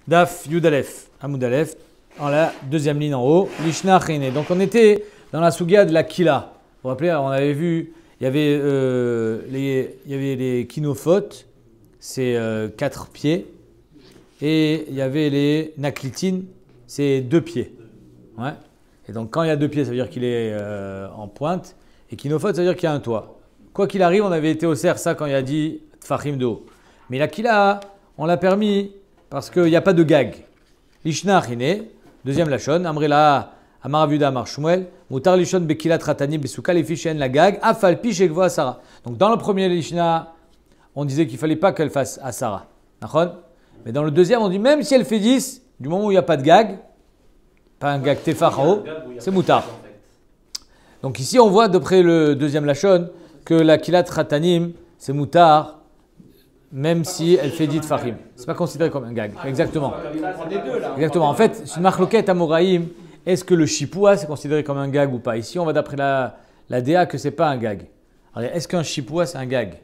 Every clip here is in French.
Daf Yudalef, Amoudalef, en la deuxième ligne en haut, Lishna Chine. Donc on était dans la Sugia de la Kila. Vous vous rappelez, on avait vu, il y avait les kinophotes, c'est 4 pieds, et il y avait les naklitines, c'est 2 pieds. Ouais. Et donc quand il y a 2 pieds, ça veut dire qu'il est en pointe, et kinophote, ça veut dire qu'il y a un toit. Quoi qu'il arrive, on avait été au cerf, ça, quand il a dit Tfachim de haut. Mais la Kila, on l'a permis parce qu'il n'y a pas de gag. Lishna Chine, deuxième lachon, Amrela, Amaravuda, Amar Shmuel, Mutar Lishon Bekilat Ratani Besuka, les fiches la gag, Afalpi Shekvo Asara. Donc dans le premier Lishna, on disait qu'il ne fallait pas qu'elle fasse Asara. Mais dans le deuxième, on dit même si elle fait 10, du moment où il n'y a pas de gag, pas un gag tefar en haut, c'est Mutar. Donc ici, on voit d'après le deuxième lachon que la Kilat Ratanim, c'est Mutar, même si elle fait dit Fahim. Ce n'est pas considéré comme un gag. Exactement. Exactement. En fait, c'est une marloquette à Moraïm. Est-ce que le chipoua, c'est considéré comme un gag ou pas? Ici, on va d'après la DA que ce n'est pas un gag. Alors, est-ce qu'un chipoua, c'est un gag?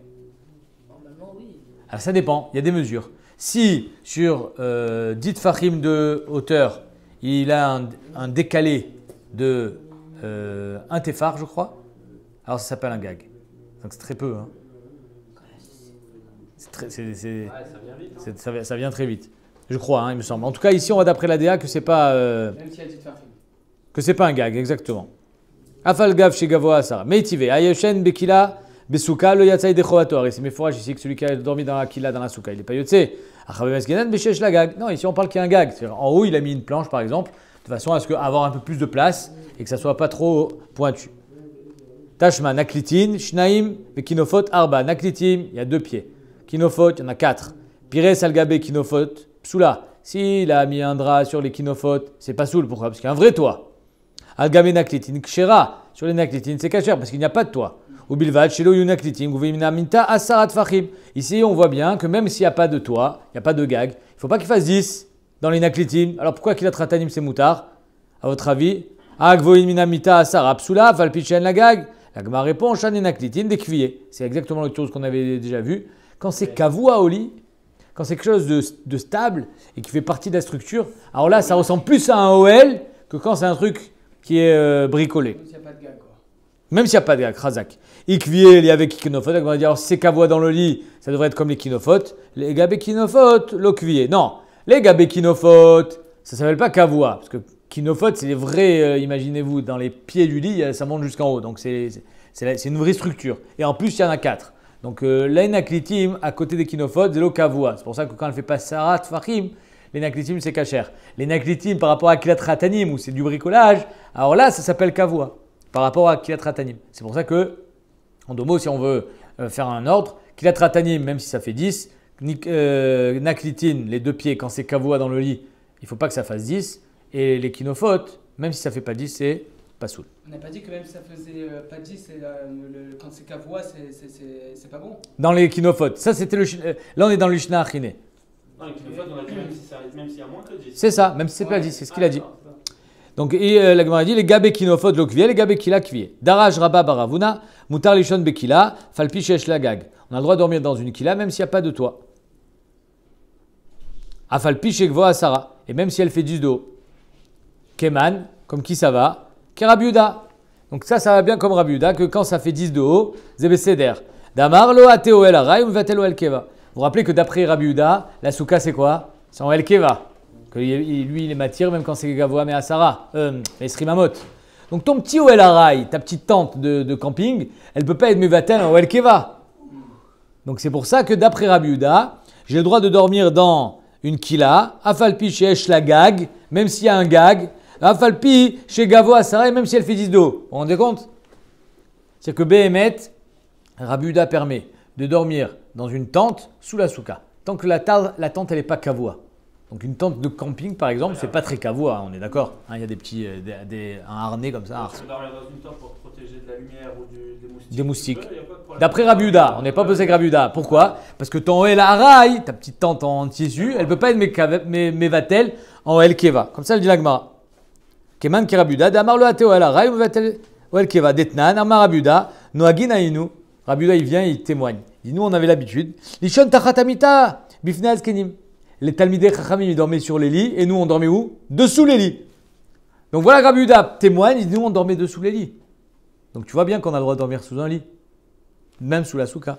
Normalement, oui. Alors, ça dépend. Il y a des mesures. Si sur 10 Fahim de hauteur, il a un décalé de 1 tefar, je crois, alors ça s'appelle un gag. Donc, c'est très peu. Hein. Ça vient très vite. Je crois, hein, il me semble. En tout cas, ici, on va d'après l'ADA que c'est pas Même si elle dit de faire film. que c'est pas un gag, exactement. Afal gav chez Gavoa Asara. Meitivé. Ayeshen bekila besuka le yatzai de chovator. Et c'est mes fourrages ici que celui qui a dormi dans la kila dans la souka, il n'est pas yotzé. Achabemes genan beshesh la gag. Non, ici on parle qu'il y a un gag. En haut, il a mis une planche, par exemple, de façon à ce avoir un peu plus de place et que ça soit pas trop pointu. Tashma naklitin shnaim bekinofot arba naklitim. Il y a 2 pieds. Kinofot, il y en a 4. Pires algabé kinofot, psoula. S'il a mis un drap sur les kinofot, c'est pas soul. Pourquoi? Parce qu'il y a un vrai toit. Algabé naklitin kshera. Sur les naklitines, c'est kasher parce qu'il n'y a pas de toit. Ou bilvad, shelo yunaklitin, gouvimina minta asarat fachim. Ici, on voit bien que même s'il n'y a pas de toit, il n'y a pas de gag, il ne faut pas qu'il fasse 10 dans les naklitines. Alors pourquoi qu'il a tratanim c'est moutar? À votre avis? Agvoin minamita asara psoula, valpichen la gag. La Gemara répond, chan et naklitine des kviers. C'est exactement l'autre chose qu'on avait déjà vu. Quand c'est kavua au lit, quand c'est quelque chose de stable et qui fait partie de la structure, alors là, ça ressemble plus à un OL que quand c'est un truc qui est bricolé. Même s'il n'y a pas de gag, quoi. Même s'il n'y a pas de gag, Razak. Ikvier, il y avait kinofot, on va dire, alors si c'est kavua dans le lit, ça devrait être comme les kinofot. Les gabé kinofot, l'okvier. Non, les gabé kinofot, ça ne s'appelle pas kavua, parce que kinofot, c'est les vrais, imaginez-vous, dans les pieds du lit, ça monte jusqu'en haut. Donc c'est une vraie structure. Et en plus, il y en a 4. Donc les naklitim à côté des kinofot, c'est le kavua. C'est pour ça que quand elle ne fait pas sarat fachim, les naklitim c'est kacher. Les naklitim par rapport à kilat ratanim où c'est du bricolage, alors là ça s'appelle kavua par rapport à kilat ratanim. C'est pour ça que, en deux mots, si on veut faire un ordre, kilat ratanim même si ça fait 10, naklitin, les 2 pieds quand c'est kavua dans le lit, il ne faut pas que ça fasse 10. Et les kinofot, même si ça ne fait pas 10, c'est pas soul. On n'a pas dit que même si ça faisait pas 10, quand c'est kavoua, c'est pas bon. Dans les kinofot, ça c'était le. Là on est dans le Lishna Achine. Non, les kinofot, on a dit même s'il y a moins que 10. C'est ça, même si c'est pas 10, c'est ce qu'il a dit. Donc la Gemara dit les gabé kinofot l'okvier, les gabé kila kvier. Daraj rabba baravuna, mutar lishon bekila, falpi shesh lagag. On a le droit de dormir dans une kila même s'il n'y a pas de toit. Afalpi shekvo asara. Et même si elle fait 10 de haut. Keman, comme qui ça va? Rabiuda. Donc ça va bien comme Rabiuda, que quand ça fait 10 de haut, Zebeseder. Damar lo ateo el aray, umvatelo el keva. Vous vous rappelez que d'après Rabiuda, la souka c'est quoi? C'est en el keva. Que lui, il est matière même quand c'est gavoa mais asara, esrimamot. Donc ton petit oel aray, ta petite tente de camping, elle ne peut pas être mevatel en el keva. Donc c'est pour ça que d'après Rabiuda, j'ai le droit de dormir dans une kila, afalpi sheesh la gag, même s'il y a un gag. Afalpi chez Gavo Asara, même si elle fait 10 d'eau. Vous vous rendez compte? C'est que Behemet, Rabuda permet de dormir dans une tente sous la souka. Tant que la tente elle n'est pas kavoua. Donc une tente de camping par exemple, c'est pas très kavoua, on est d'accord. Il y a des petits, un harnais comme ça. On dormir dans une tente pour protéger de la lumière ou des moustiques. D'après Rabuda, on n'est pas posé avec Rabuda. Pourquoi? Parce que ton El Araï, ta petite tente en tissu, elle ne peut pas être mevatel en El Keva. Comme ça, elle dit la Gemara. Keman Kerabuda, Damar lo ateo el aray, mevatel El Keva. Detnan, Amar Rabuda, Noagin ainu. Rabuda, il vient, il témoigne. Il dit, nous, on avait l'habitude. Lishon tachatamita, bifne azkenim. les Talmidei Chachamim ils dormaient sur les lits et nous on dormait où? Dessous les lits. Donc voilà, Rabbi Yehuda témoigne, il dit nous on dormait dessous les lits. Donc tu vois bien qu'on a le droit de dormir sous un lit, même sous la souka.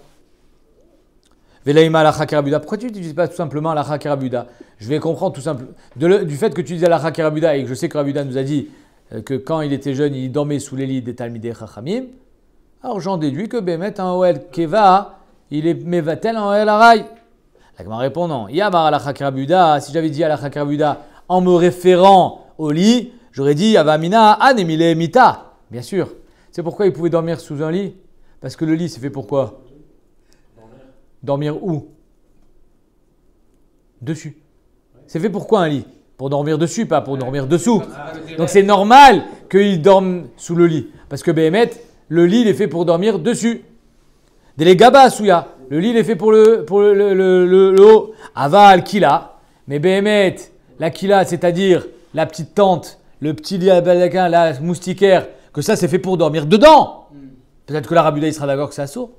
Velaïma alacha kerabuda. Pourquoi tu n'utilises pas tout simplement alacha kerabuda? Je vais comprendre tout simplement. Du fait que tu dis alacha kerabuda et que je sais que Rabbi Yehuda nous a dit que quand il était jeune, il dormait sous les lits des Talmidei Chachamim, alors j'en déduis que Bémet en Oel Keva, il est Mevatel en Oel Aray. La Gemara répond non. Yamar alacha kerabuda. Si j'avais dit alacha kerabuda en me référant au lit, j'aurais dit Avamina Anemile Mita. Bien sûr. C'est pourquoi il pouvait dormir sous un lit? Parce que le lit, c'est fait pour quoi? Dormir où? Dessus. C'est fait pour quoi un lit? Pour dormir dessus, pas pour dormir dessous. Donc c'est normal qu'il dorme sous le lit. Parce que Béhémet, le lit, il est fait pour dormir dessus. Delegaba Souya. Le lit, il est fait pour le haut. Aval Kila. Mais Béhémet, la Kila, c'est-à-dire la petite tente, le petit lit à baldaquin, la moustiquaire, que ça, c'est fait pour dormir dedans. Peut-être que l'Arabuda, il sera d'accord que c'est assourd.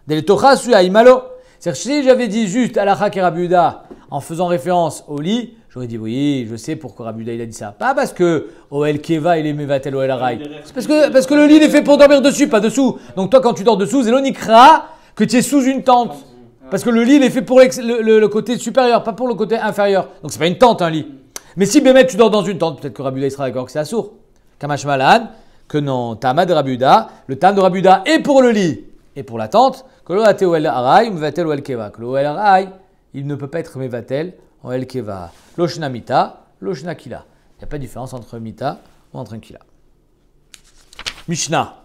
Deletocha Souya Imalo. C'est-à-dire si j'avais dit juste Alacha Kerabuda en faisant référence au lit, j'aurais dit oui, je sais pourquoi Rabbi Yehuda il a dit ça. Pas parce que Oel Keva il est Mevatel Oel Aray. C'est parce que le lit il est fait pour dormir dessus, pas dessous. Donc toi quand tu dors dessous, Zélonikra, que tu es sous une tente. Parce que le lit il est fait pour le côté supérieur, pas pour le côté inférieur. Donc c'est pas une tente un lit. Mais si Bémet tu dors dans une tente, peut-être que Rabbi Yehuda il sera d'accord que c'est assourd. Kamash Malan, que non, Tama de Rabbi Yehuda, le Tam de Rabbi Yehuda est pour le lit et pour la tente. Que l'Oel Oel Aray, Mevatel Oel Keva. Que l'Oel Aray, il ne peut pas être Mevatel Oel Keva. Loshna Mita, Loshna Kila. Il n'y a pas de différence entre Mita ou entre un Kila. Mishnah.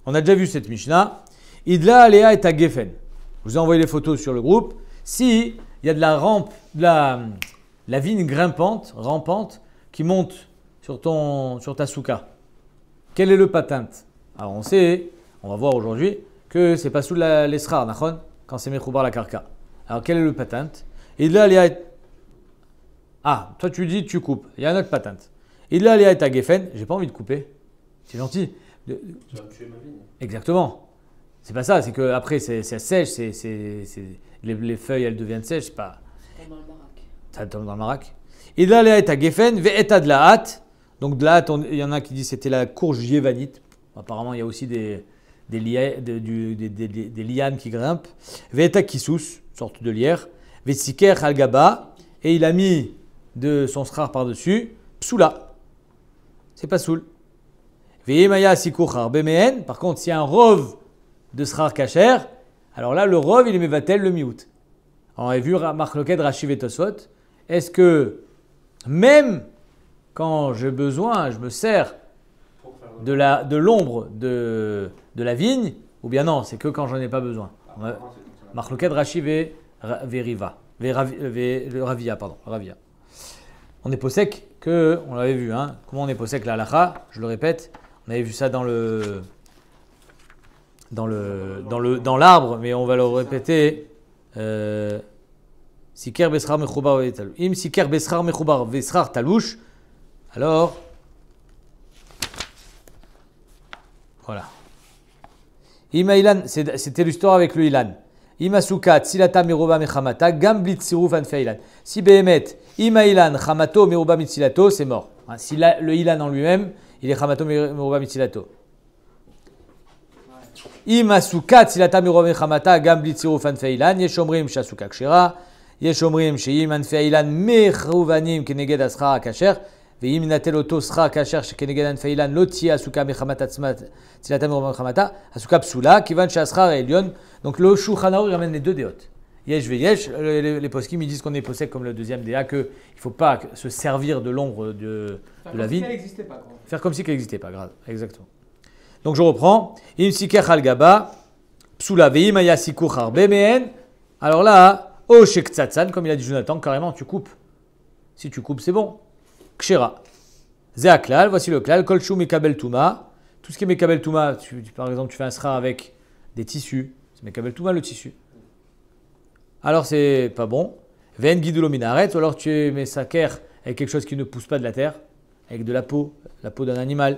On a déjà vu cette Mishnah. Idla Alea et Geffen. Je vous ai envoyé les photos sur le groupe. Si il y a de la rampe, la vigne grimpante, rampante, qui monte sur ta souka, quel est le patente? Alors on sait, on va voir aujourd'hui, que c'est pas sous l'esrar, nachon, quand c'est mechoubar la karka. Alors quel est le patente? Et là, il y a... Ah, toi tu dis tu coupes. Il y a un autre patente. Et là, il y a ta geffen. J'ai pas envie de couper. C'est gentil. Tu vas me tuer ma vigne. Exactement. C'est pas ça. C'est que après c'est sèche. Les feuilles elles deviennent sèches. C'est pas. Ça tombe dans le marac. Et là, il y a ta geffen. Ve'eta de la hâte. Donc de la hâte, il y en a qui disent c'était la courge yévanite. Apparemment, il y a aussi des lianes qui grimpent. Ve'eta kisous, sorte de lierre. Ve'tsiker al-gaba. Et il a mis de son srar par-dessus. Psoula. C'est pas soul. Ve'emaya sikur arbemehen. Par contre, s'il y a un rov de srar kacher, alors là, le rov, il est mevatel le miout. On avait vu Marc Loquet, Rachiv et Tosfot. Est-ce que même quand j'ai besoin, je me sers de l'ombre de la vigne, ou bien non, c'est que quand j'en ai pas besoin. Marloquet Rachiv et Veriva. Ravia, pardon. Ravia. On est posek que, on l'avait vu, hein. Comment on est posek la halacha? Je le répète, on avait vu ça dans l'arbre, mais on va le répéter. Siker besrar mechoubar vetalouch. Im siker besrar mechoubar vesrar talouch. Alors, voilà. Imailan, c'était l'histoire avec le ilan. Imasuka tsilata miroba mechamata gamblit siruf anfe ilan. Si behemet imailan chamato miroba mitzilato, c'est mort. Si le ilan en lui-même, il est chamato miroba mitzilato. Imasuka tsilata miroba mechamata gamblit siruf anfe ilan. Yeshomrim shasuka kshera. Yeshomrim sheim anfe ilan mechuvanim keneged asra akacher. ואם נטל אותו שכר כאשר שכנגד ענפי אילן לא תהיה הסוכה מחמת עצמה, תצילתה מרוב מחמתה, הסוכה פסולה, כיוון שהשכר העליון, donc le Shulchan Aruch ramène les deux déotes. Yesh ve yesh, les poskim ils disent qu'on est possède comme le deuxième déa, qu'il ne faut pas se servir de l'ombre de la vie. Faire comme si elle n'existait pas, grave, exactement. Donc je reprends. Im siker al gaba, psula veim aya sikur harbe mehen. Alors là, o shek tzatsan, comme il a dit Jonathan, carrément tu coupes. Si tu coupes, c'est bon. Kshera. Zéaklal, voici le klal. Kolchou mekabel touma. Tout ce qui est mekabel touma, par exemple, tu fais un sra avec des tissus. C'est mekabel touma le tissu. Alors c'est pas bon. Ven guidulo minaret. Ou alors tu mets saker avec quelque chose qui ne pousse pas de la terre, avec de la peau d'un animal.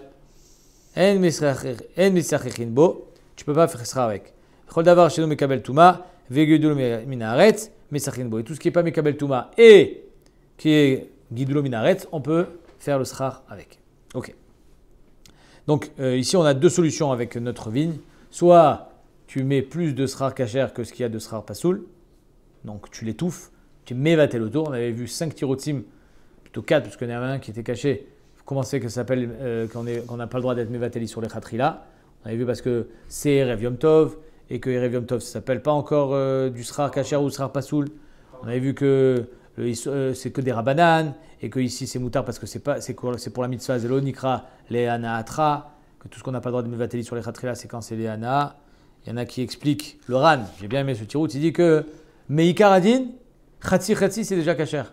En misrachin bo. Tu peux pas faire sra avec. Chol davar shelo mekabel touma. Vegedulo minaretz, mesachin bo. Et tout ce qui n'est pas mekabel touma et qui est gidulo minaretz, on peut faire le schar avec. Ok. Donc ici, on a deux solutions avec notre vigne. Soit tu mets plus de schar kasher que ce qu'il y a de schar pasoul. Donc tu l'étouffes, tu mets vatel autour. On avait vu 5 tirotim, plutôt 4, parce qu'il y en avait un qui était caché. Comment c'est que ça s'appelle qu'on n'a pas le droit d'être mévateli sur les khatrila? On avait vu parce que c'est Erev Yom Tov et que Erev Yom Tov ça s'appelle pas encore du schar kasher ou schar pasoul. On avait vu que c'est que des rabanan et que ici c'est moutar parce que c'est pour la mitzvah zelo nikra les anaatra, que tout ce qu'on n'a pas le droit de mévateli sur les khatrila c'est quand c'est les ana. Il y en a qui expliquent le ran. J'ai bien aimé ce tirout. Il dit que meikar adin khatsi c'est déjà kasher.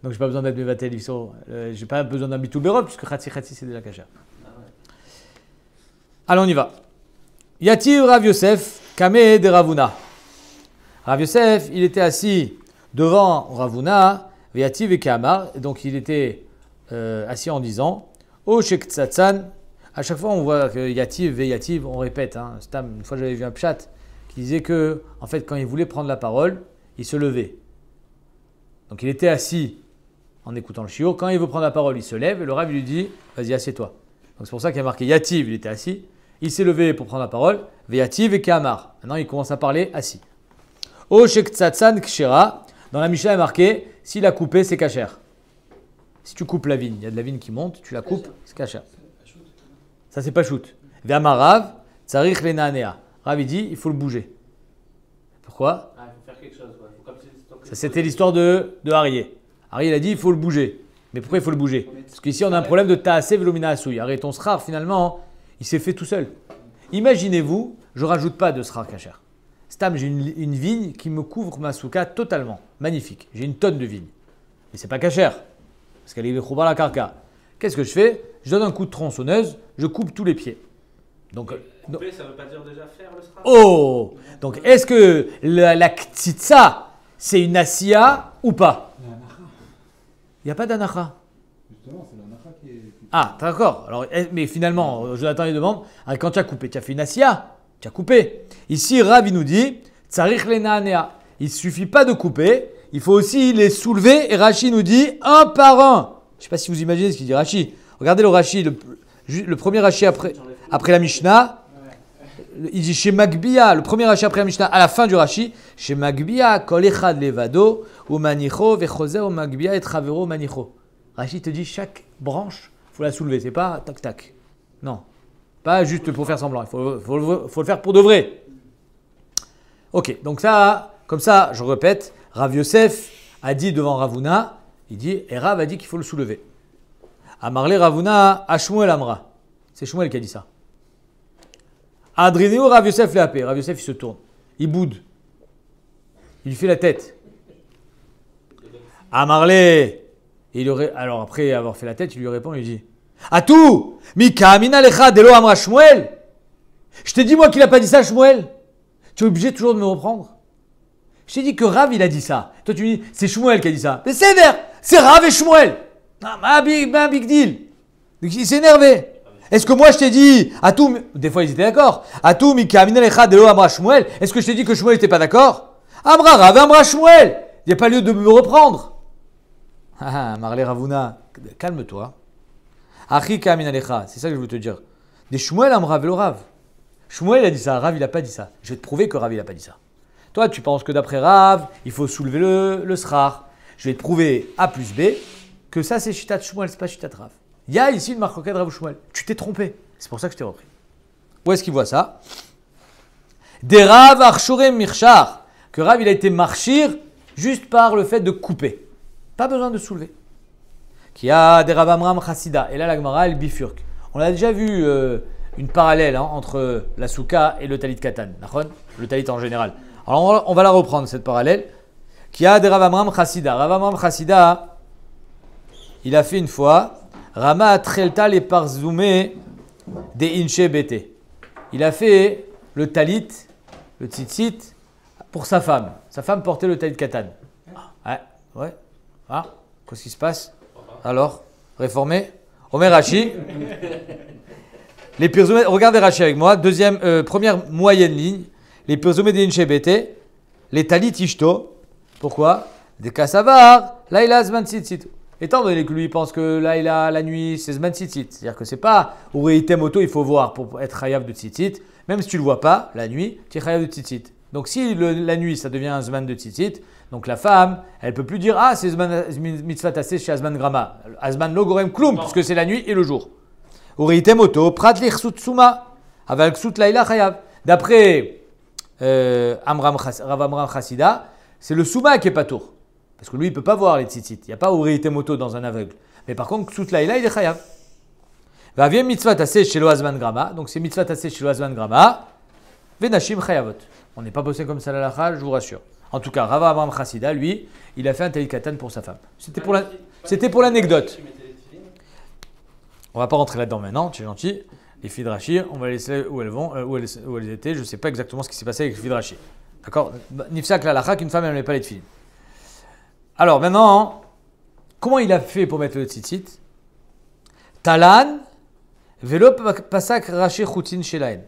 Donc, je n'ai pas besoin d'être mévatel, je n'ai pas besoin d'un bitul berov, puisque khatsi c'est déjà kasher. Allez, on y va. Yativ Rav Yosef, Kame de Ravuna. Rav Yosef, il était assis devant Ravuna, Yativ et Kamar, donc il était assis en disant, O Shek Tzatsan. À chaque fois, on voit que Yativ et Yativ, on répète. Une fois, j'avais vu un pshat qui disait que, en fait, quand il voulait prendre la parole, il se levait. Donc, il était assis en écoutant le shiur. Quand il veut prendre la parole, il se lève et le Rav lui dit « Vas-y, assieds-toi ». Donc c'est pour ça qu'il y a marqué Yativ, il était assis. Il s'est levé pour prendre la parole. Yativ et Kamar. Maintenant, il commence à parler assis. O shek tzatsan kshera. Dans la Mishnah, il est marqué « S'il a coupé, c'est kasher ». Si tu coupes la vigne, il y a de la vigne qui monte, tu la coupes, c'est kasher. Ça, c'est pas shoot. Ve'amar Rav, tsarich lenanea. Rav, il dit « Il faut le bouger ». Pourquoi? Il faut faire quelque chose. Ça, c'était l'histoire de Arié. Ari, il a dit il faut le bouger. Mais pourquoi il faut le bouger? Parce qu'ici, on a un problème de ta'ase velomina asouy. Ari, ton srar, finalement, il s'est fait tout seul. Imaginez-vous, je ne rajoute pas de srar kasher. Stam, j'ai une vigne qui me couvre ma souka totalement. Magnifique. J'ai une tonne de vigne. Mais ce n'est pas kasher. Parce qu'elle est khouba la karka. Qu'est-ce que je fais? Je donne un coup de tronçonneuse, je coupe tous les pieds. Donc, couper, ça ne veut pas dire déjà faire le srar. Oh! Donc, est-ce que la ktitsa, c'est une asiya ou pas? Il n'y a pas d'anacha. Justement, c'est l'anacha qui est. Ah, d'accord. Alors, mais finalement, Jonathan lui demande quand tu as coupé, tu as fait une asiya, tu as coupé. Ici, Rav, il nous dit tsarich lenanea. Il ne suffit pas de couper, il faut aussi les soulever. Et Rashi nous dit un par un. Je ne sais pas si vous imaginez ce qu'il dit Rashi. Regardez le Rashi, le premier Rashi après la Mishnah. Il dit chez Magbia, le premier Rashi après la Mishnah, à la fin du Rashi, chez Magbia, kol echad levado, ou manicho, vechoser, ou Magbia, et travero, manicho. Rashi te dit chaque branche, il faut la soulever, c'est pas tac tac. Non, pas juste pour faire semblant, il faut le faire pour de vrai. Ok, donc ça, comme ça, je répète, Rav Yosef a dit devant Ravuna, il dit, et Rav a dit qu'il faut le soulever. Amarle Ravuna, à Shmuel Amra. C'est Shmuel qui a dit ça. Adrinéo, Rav Yosef l'a appelé. Rav Yosef, il se tourne. Il boude. Il lui fait la tête. Amarle. Alors après avoir fait la tête, il lui répond, il lui dit Atou, Mika Amina Lecha Delo Amra Shmuel. Je t'ai dit moi qu'il n'a pas dit ça, Shmuel. Tu es obligé toujours de me reprendre. Je t'ai dit que Rav, il a dit ça. Toi, tu me dis, c'est Shmuel qui a dit ça. Mais c'est vert. C'est Rav et Shmuel. Un big deal. Il s'est énervé. Est-ce que moi je t'ai dit, Atou, des fois ils étaient d'accord, Atou Mika Amina Lecha Delo Amra Shmuel, est-ce que je t'ai dit que Shmuel n'était pas d'accord? Amra Rav, Amra Shmuel. Il n'y a pas lieu de me reprendre. Ah, Marley Ravuna, calme-toi. Achika Amina Lecha, c'est ça que je veux te dire. Des Shmuel Amra Velo Rav. Shmuel a dit ça, Rav il n'a pas dit ça. Je vais te prouver que Rav il n'a pas dit ça. Toi tu penses que d'après Rav, il faut soulever le srar. Je vais te prouver A plus B que ça c'est Shitat Shmuel, c'est pas Shitat Rav. Il y a ici une marque de Rav Shmuel. Tu t'es trompé. C'est pour ça que je t'ai repris. Où est-ce qu'il voit ça? Des Rav Arshorem Mirchar. Que Rav il a été marchir juste par le fait de couper. Pas besoin de soulever. Qui a des Rav Amram Chassida. Et là la Gemara elle bifurque. On a déjà vu une parallèle entre la souka et le talit katan. Le talit en général. Alors on va la reprendre cette parallèle. Qui a des Rav Amram Chassida. Rav Amram Chassida, il a fait une fois Rama Atrelta les parzoumé des Inche Bete. Il a fait le talit, le tzitzit, pour sa femme. Sa femme portait le talit katan. Ouais. Ah, qu'est-ce qui se passe? Alors, réformé? Omer Rashi. Les pirzomé, regardez Rashi avec moi. Première moyenne ligne. Les pirzomé des Inche Bete. les talit ishto. Pourquoi? Des kassavar, là il a zman tzitzit. Étant donné que lui il pense que là il a la nuit, c'est zman tzitzit. C'est-à-dire que c'est pas ureitem moto, il faut voir pour être chayav de tzitzit. Même si tu le vois pas, la nuit, tu es chayav de tzitzit. Donc si la nuit ça devient un zman de tzitzit, donc la femme, elle peut plus dire ah c'est zman mitzvah tassé chez azman grama. Azman logorem kloum, puisque c'est la nuit et le jour. Ureitem moto, prat lichsut suma, aval ksut laila chayav. D'après Rav Amram Chassida, c'est le souma qui est patour. Parce que lui, il ne peut pas voir les tzitzit. Il n'y a pas Ureitem moto dans un aveugle. Mais par contre, ksut laila, il est chayav. Va vient mitzvah tassé chez lo azman grama. Donc c'est mitzvah tassé chez lo azman grama. Venashim chayavot. On n'est pas bossé comme ça la lacha, je vous rassure. En tout cas, Rav Amram Chassida, lui, il a fait un talit katan pour sa femme. C'était pour l'anecdote. On ne va pas rentrer là-dedans maintenant, tu es gentil. Les filles de Rashi, on va les laisser où elles vont, où elles étaient. Je ne sais pas exactement ce qui s'est passé avec les filles de Rashi. D'accord? Nifsak la lacha, qu'une femme n'aimait pas les filles. Alors maintenant, comment il a fait pour mettre le tzitzit? Talan, velo pasak Rashi chutin shelaen.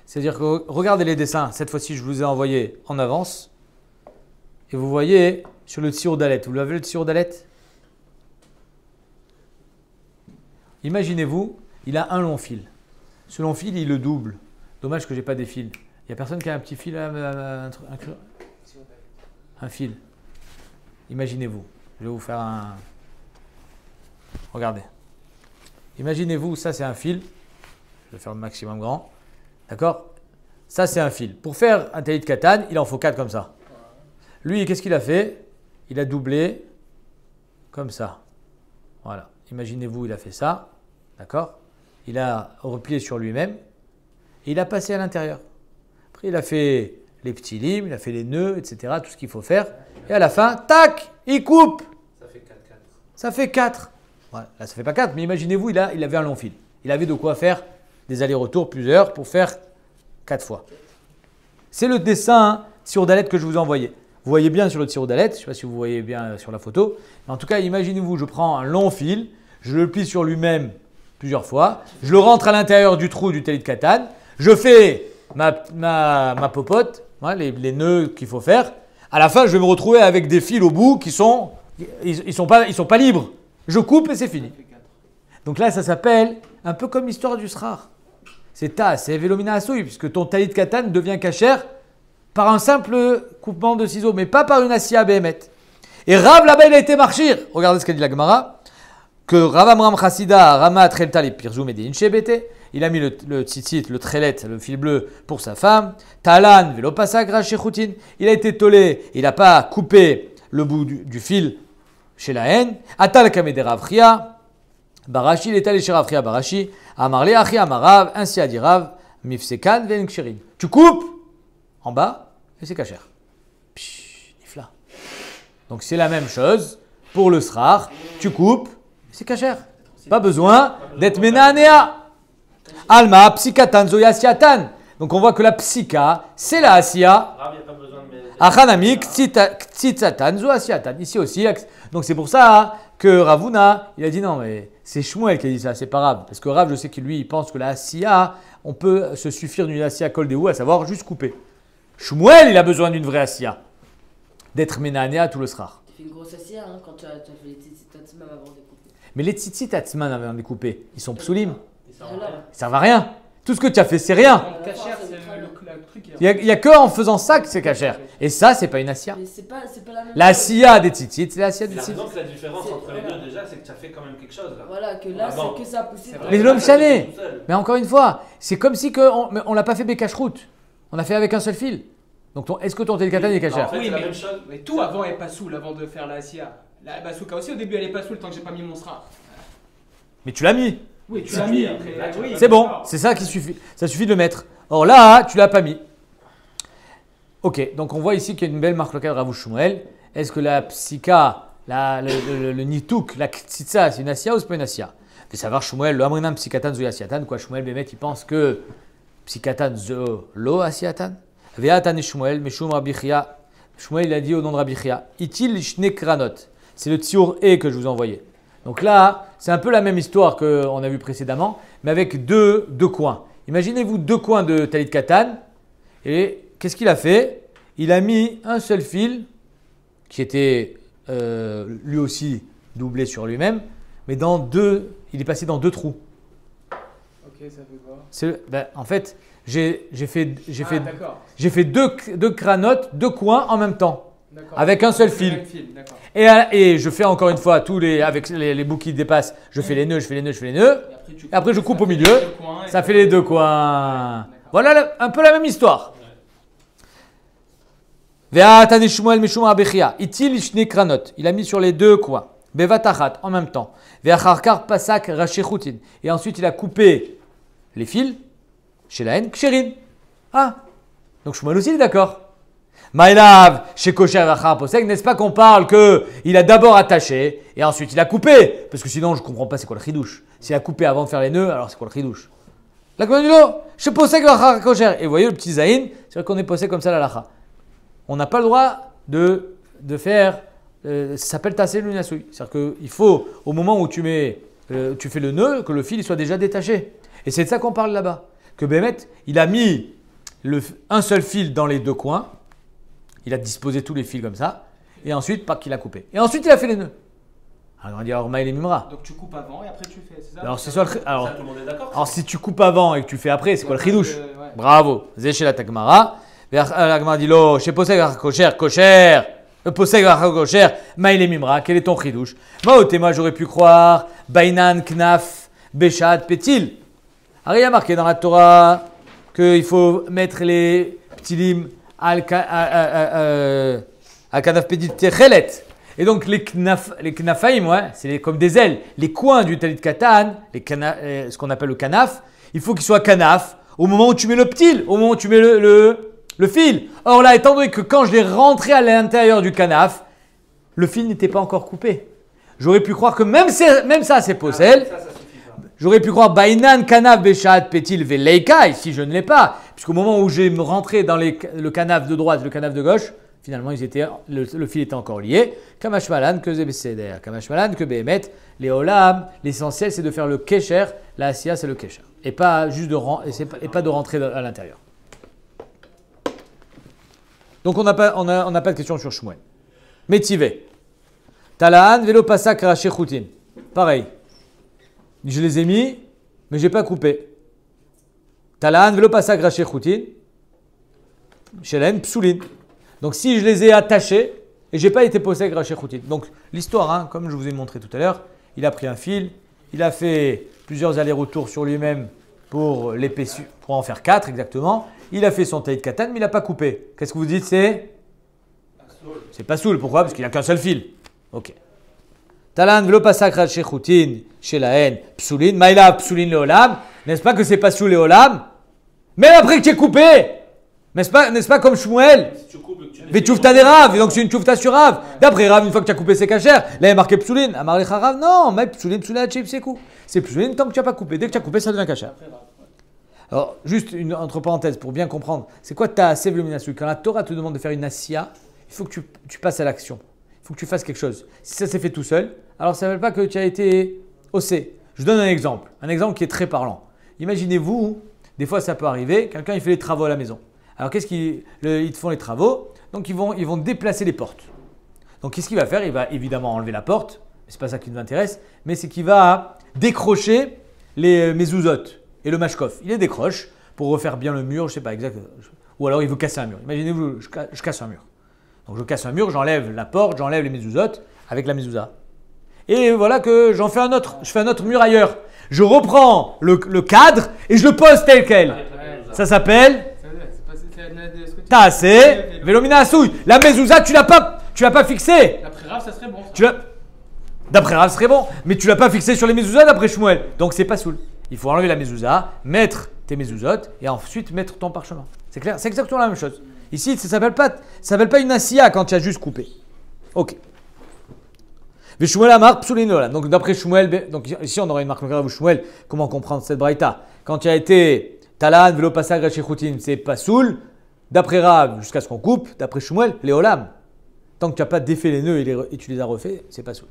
C'est-à-dire que regardez les dessins. Cette fois-ci, je vous ai envoyé en avance. Et vous voyez sur le tsiour dalet. Vous l'avez le tsiour dalet? Imaginez-vous, il a un long fil. Ce long fil, il le double. Dommage que je n'ai pas des fils. Il n'y a personne qui a un petit fil, un fil. Imaginez-vous. Je vais vous faire un... Regardez. Imaginez-vous, ça c'est un fil. Je vais faire le maximum grand. D'accord? Ça c'est un fil. Pour faire un talit katan, il en faut 4 comme ça. Lui, qu'est-ce qu'il a fait? Il a doublé comme ça. Voilà. Imaginez-vous, il a fait ça. D'accord? Il a replié sur lui-même. Et il a passé à l'intérieur. Après, il a fait les petits limes, il a fait les nœuds, etc. Tout ce qu'il faut faire. Et à la fin, tac, il coupe. Ça fait 4-4. Ça fait 4. Voilà. Là, ça fait pas 4, mais imaginez-vous, il avait un long fil. Il avait de quoi faire des allers-retours, plusieurs, pour faire 4 fois. C'est le dessin sur Dalet que je vous ai envoyé. Vous voyez bien sur le tir Dalet, je ne sais pas si vous voyez bien sur la photo. Mais en tout cas, imaginez-vous, je prends un long fil, je le plie sur lui-même plusieurs fois, je le rentre à l'intérieur du trou du talit katan, je fais ma popote, hein, les nœuds qu'il faut faire. À la fin, je vais me retrouver avec des fils au bout qui sont pas libres. Je coupe et c'est fini. Donc là, ça s'appelle un peu comme l'histoire du srar. C'est velomina assoui, puisque ton talit katan devient cachère par un simple coupement de ciseaux, mais pas par une assia behemet. Et Rav là-bas, il a été marchir. Regardez ce qu'a dit la Gemara. Que Rav Amram Chassida, Rama Trelta, les Pirzou Medin Shebete, il a mis le tzitzit, le trelet, le fil bleu pour sa femme. Talan, Velopasak, Rachechutin, il a été tolé, il n'a pas coupé le bout du fil chez la haine. Atal Kamede Rav Chia, Barashi, il est allé chez Rav Chia Barashi, Amarle Achi Amarav, ainsi a dit Rav, Mifsekan, Venkshirin. Tu coupes en bas et c'est cachère. Psh, nifla. Donc c'est la même chose pour le srar, tu coupes. C'est cachère. Pas besoin d'être ménanéa. Alma, psykatan, zoyasiatan. Donc on voit que la psyka, c'est la asia. Achanami, ktitsatan, zoyasiatan. Ici aussi. Donc c'est pour ça que Ravuna, il a dit non, mais c'est Shmuel qui a dit ça, c'est pas Rav. Parce que Rav, je sais que lui, il pense que la asia, on peut se suffire d'une asia kol dehu, à savoir juste couper. Shmuel, il a besoin d'une vraie asia. D'être ménanéa tout le srar. Tu fais une grosse asia hein, quand tu as fait les tzitzit même avant de couper. Mais les tzitzit atzman avant de découper, ils sont psoulim. Ils servent à rien. Tout ce que tu as fait, c'est rien. Cachère, c'est le truc. Il n'y a que en faisant ça que c'est cachère. Et ça, c'est pas une assia. Mais c'est pas la même La chose. assia des tzitzit, c'est l'assia des tzitzit. Donc la différence entre les deux déjà, c'est que tu as fait quand même quelque chose là. Voilà, que là, Avant. c'est que ça a poussé. Mais l'homme chané. Tout seul. Mais encore une fois, c'est comme si on l'a pas fait bécache-route. On a fait avec un seul fil. Donc est-ce que ton télécatan est En cachère? fait, Oui, c'est la mais- même chose. Mais tout avant est pas saoul avant de faire la SIA. La bazooka aussi, au début, elle est pas saoul tant que j'ai pas mis mon sera. Mais tu l'as mis. Oui, tu Tu l'as l'as mis mis, après. là, tu Oui, l'as C'est bon, d'accord. c'est ça qui suffit. Ça suffit de le mettre. Or là, tu l'as pas mis. Ok, donc on voit ici qu'il y a une belle marque locale Rav Shmuel. Est-ce que la psyka, le nitouk, la ktitsa, c'est une assia ou c'est pas une assia? Fais savoir Shmuel, le amrinam psykatan zo asiatan. Quoi, Shmuel Bémet, il pense que psykatan zo lo asiatan. Ve'atan Shmuel, meshum Rabbi Chia. Shmuel, il a dit au nom de Rabbi Chia, itil shne kranot. C'est le tsiour e que je vous ai envoyé. Donc là, c'est un peu la même histoire qu'on a vu précédemment, mais avec deux coins. Imaginez-vous deux coins de talit katan. Et qu'est-ce qu'il a fait? il a mis un seul fil qui était lui aussi doublé sur lui-même, mais il est passé dans 2 trous. Ok, ça fait quoi? En fait, j'ai fait D'accord. 2 cranotes, 2 coins en même temps. D'accord. Avec un seul C'est le fil. même fil, d'accord. Et je fais encore une fois avec les bouts qui dépassent, je fais les nœuds, je fais les nœuds, je fais les nœuds. Et après, je ça coupe fait au milieu. les 2 coins et Ça fait les 2 coins. D'accord. Voilà un peu la même histoire. Ve'atani Shmuel mishum abechia. Itil shne kranot. Il a mis sur les 2 coins. Bevatachat en même temps. Ve'acharkar pasak rachechutin. Et ensuite, il a coupé les fils chez la haine ksherin. Ah, donc Shmuel aussi il est d'accord. Maïlav, chez Kosher Rachar Posek, n'est-ce pas qu'on parle qu'il a d'abord attaché et ensuite il a coupé? Parce que sinon je ne comprends pas c'est quoi le chidouche. S'il a coupé avant de faire les nœuds, alors c'est quoi le chidouche? La commande chez Posek Rachar Kosher. Et vous voyez le petit Zahin, c'est vrai qu'on est posé comme ça la lacha. On n'a pas le droit de faire, ça s'appelle tasser l'unasouille. C'est-à-dire qu'il faut, au moment où tu fais le nœud, que le fil il soit déjà détaché. Et c'est de ça qu'on parle là-bas. Que Bémet, il a mis un seul fil dans les 2 coins. Il a disposé tous les fils comme ça. Et ensuite, pas qu'il a coupé. Et ensuite, il a fait les nœuds. Alors, on dit alors Maïl et Mimra. Donc tu coupes avant et après tu fais, c'est ça? Alors, c'est soit alors, Ça, tout le monde est d'accord. alors, si tu coupes avant et que tu fais après, c'est quoi le chidouche? Ouais. Bravo. Zéché la Takmara. La Gemara dit lo, chez Posek kosher. Posek kosher. Maïl et Mimra. Quel est ton chidouche? Moi, j'aurais pu croire Bainan, Knaf, Béchad, Pétil. Alors, il y a marqué dans la Torah qu'il faut mettre les petits limes al kanaf pédit techelet. Et donc les knafaim, c'est comme des ailes. Les coins du talit katan, ce qu'on appelle le kanaf, il faut qu'il soit kanaf au moment où tu mets le ptil, au moment où tu mets le fil. Or là, étant donné que quand je l'ai rentré à l'intérieur du kanaf, le fil n'était pas encore coupé. J'aurais pu croire que même ça, c'est possel. Ça suffit pas. J'aurais pu croire Bainan, Kanaf, Béchat, Pétil, Veleika. Ici, je ne l'ai pas. Puisqu'au moment où j'ai rentré dans le canaf de droite, le canaf de gauche, finalement, le fil était encore lié. Kamashmalan, que Zebeseder. Kamashmalan, que Behemet. Les Olam, l'essentiel, c'est de faire le Kesher. La Asiya, c'est le Kesher. Et pas juste de rentrer à l'intérieur. Donc, on n'a pas de question sur Shmuel. Métivé. Talaan, Velo Pasak, Rachechutin. Pareil. Je les ai mis, mais je n'ai pas coupé. Talaan, Velo Pasak, Rachechutin. Shelen, Psoulin. Donc, si je les ai attachés, et je n'ai pas été posé avec Rachechutin. Donc, l'histoire, comme je vous ai montré tout à l'heure, il a pris un fil, il a fait plusieurs allers-retours sur lui-même pour l'épaissir, pour en faire 4 exactement. Il a fait son taïd katan, mais il n'a pas coupé. Qu'est-ce que vous dites? C'est pas soul. Pourquoi? Parce qu'il n'a qu'un seul fil. Ok. Talan velo pasak rachechutin chez la haine psoulin. Maïla psoulin le olam. N'est-ce pas que c'est pas sous le olam? Même après que tu es coupé. N'est-ce pas comme Shmuel? Si tu coupes et que tu Mais tchoufta des raves, donc c'est une tchoufta sur rave. D'après Rav, une fois que tu as coupé, c'est cachère. Là, il y a marqué psoulin. Amar lecha Rav, non, mais psoulin, c'est coup. C'est psoulin tant que tu n'as pas coupé. Dès que tu as coupé, ça devient cachère. Alors, juste entre parenthèses pour bien comprendre, c'est quoi ta sévlumination? Quand la Torah te demande de faire une asiya, il faut que tu passes à l'action. Il faut que tu fasses quelque chose. Si ça s'est fait tout seul, alors ça ne veut pas que tu as été ossé. Je donne un exemple qui est très parlant. Imaginez-vous, des fois ça peut arriver, quelqu'un il fait les travaux à la maison. Alors qu'est-ce ils te font les travaux? Donc ils vont déplacer les portes. Donc qu'est-ce qu'il va faire? Il va évidemment enlever la porte, mais ce n'est pas ça qui nous intéresse, mais c'est qu'il va décrocher les mezuzot et le mashkof. Il les décroche pour refaire bien le mur, je ne sais pas exactement. Ou alors il veut casser un mur. Imaginez-vous, je casse un mur. Donc je casse un mur, j'enlève la porte, j'enlève les mezuzot avec la mezouza. Et voilà que j'en fais un autre. Je fais un autre mur ailleurs. Je reprends le cadre et je le pose tel quel. Ça s'appelle Tassé, Vélomina Assouille. La mezouza, tu l'as pas fixé. D'après Rav, ça serait bon. Ça. D'après Rav, ce serait bon. Mais tu l'as pas fixé sur les mezuzas d'après Shmuel. Donc c'est pas soul. Il faut enlever la mezouza, mettre tes mezuzot et ensuite mettre ton parchemin. C'est clair? C'est exactement la même chose. Ici, ça ne s'appelle pas une asiya quand tu as juste coupé. Ok. Shmuel Amar Psoulin. Donc d'après Shmuel, donc ici on aurait une marque de Shmuel. Comment comprendre cette braïta? Quand tu as été Talan, Velo Pasag, Rachechutin, c'est pas soul. D'après Rav, jusqu'à ce qu'on coupe, d'après Shmuel, les Olam. Tant que tu n'as pas défait les nœuds et tu les as refaits, c'est pas soul.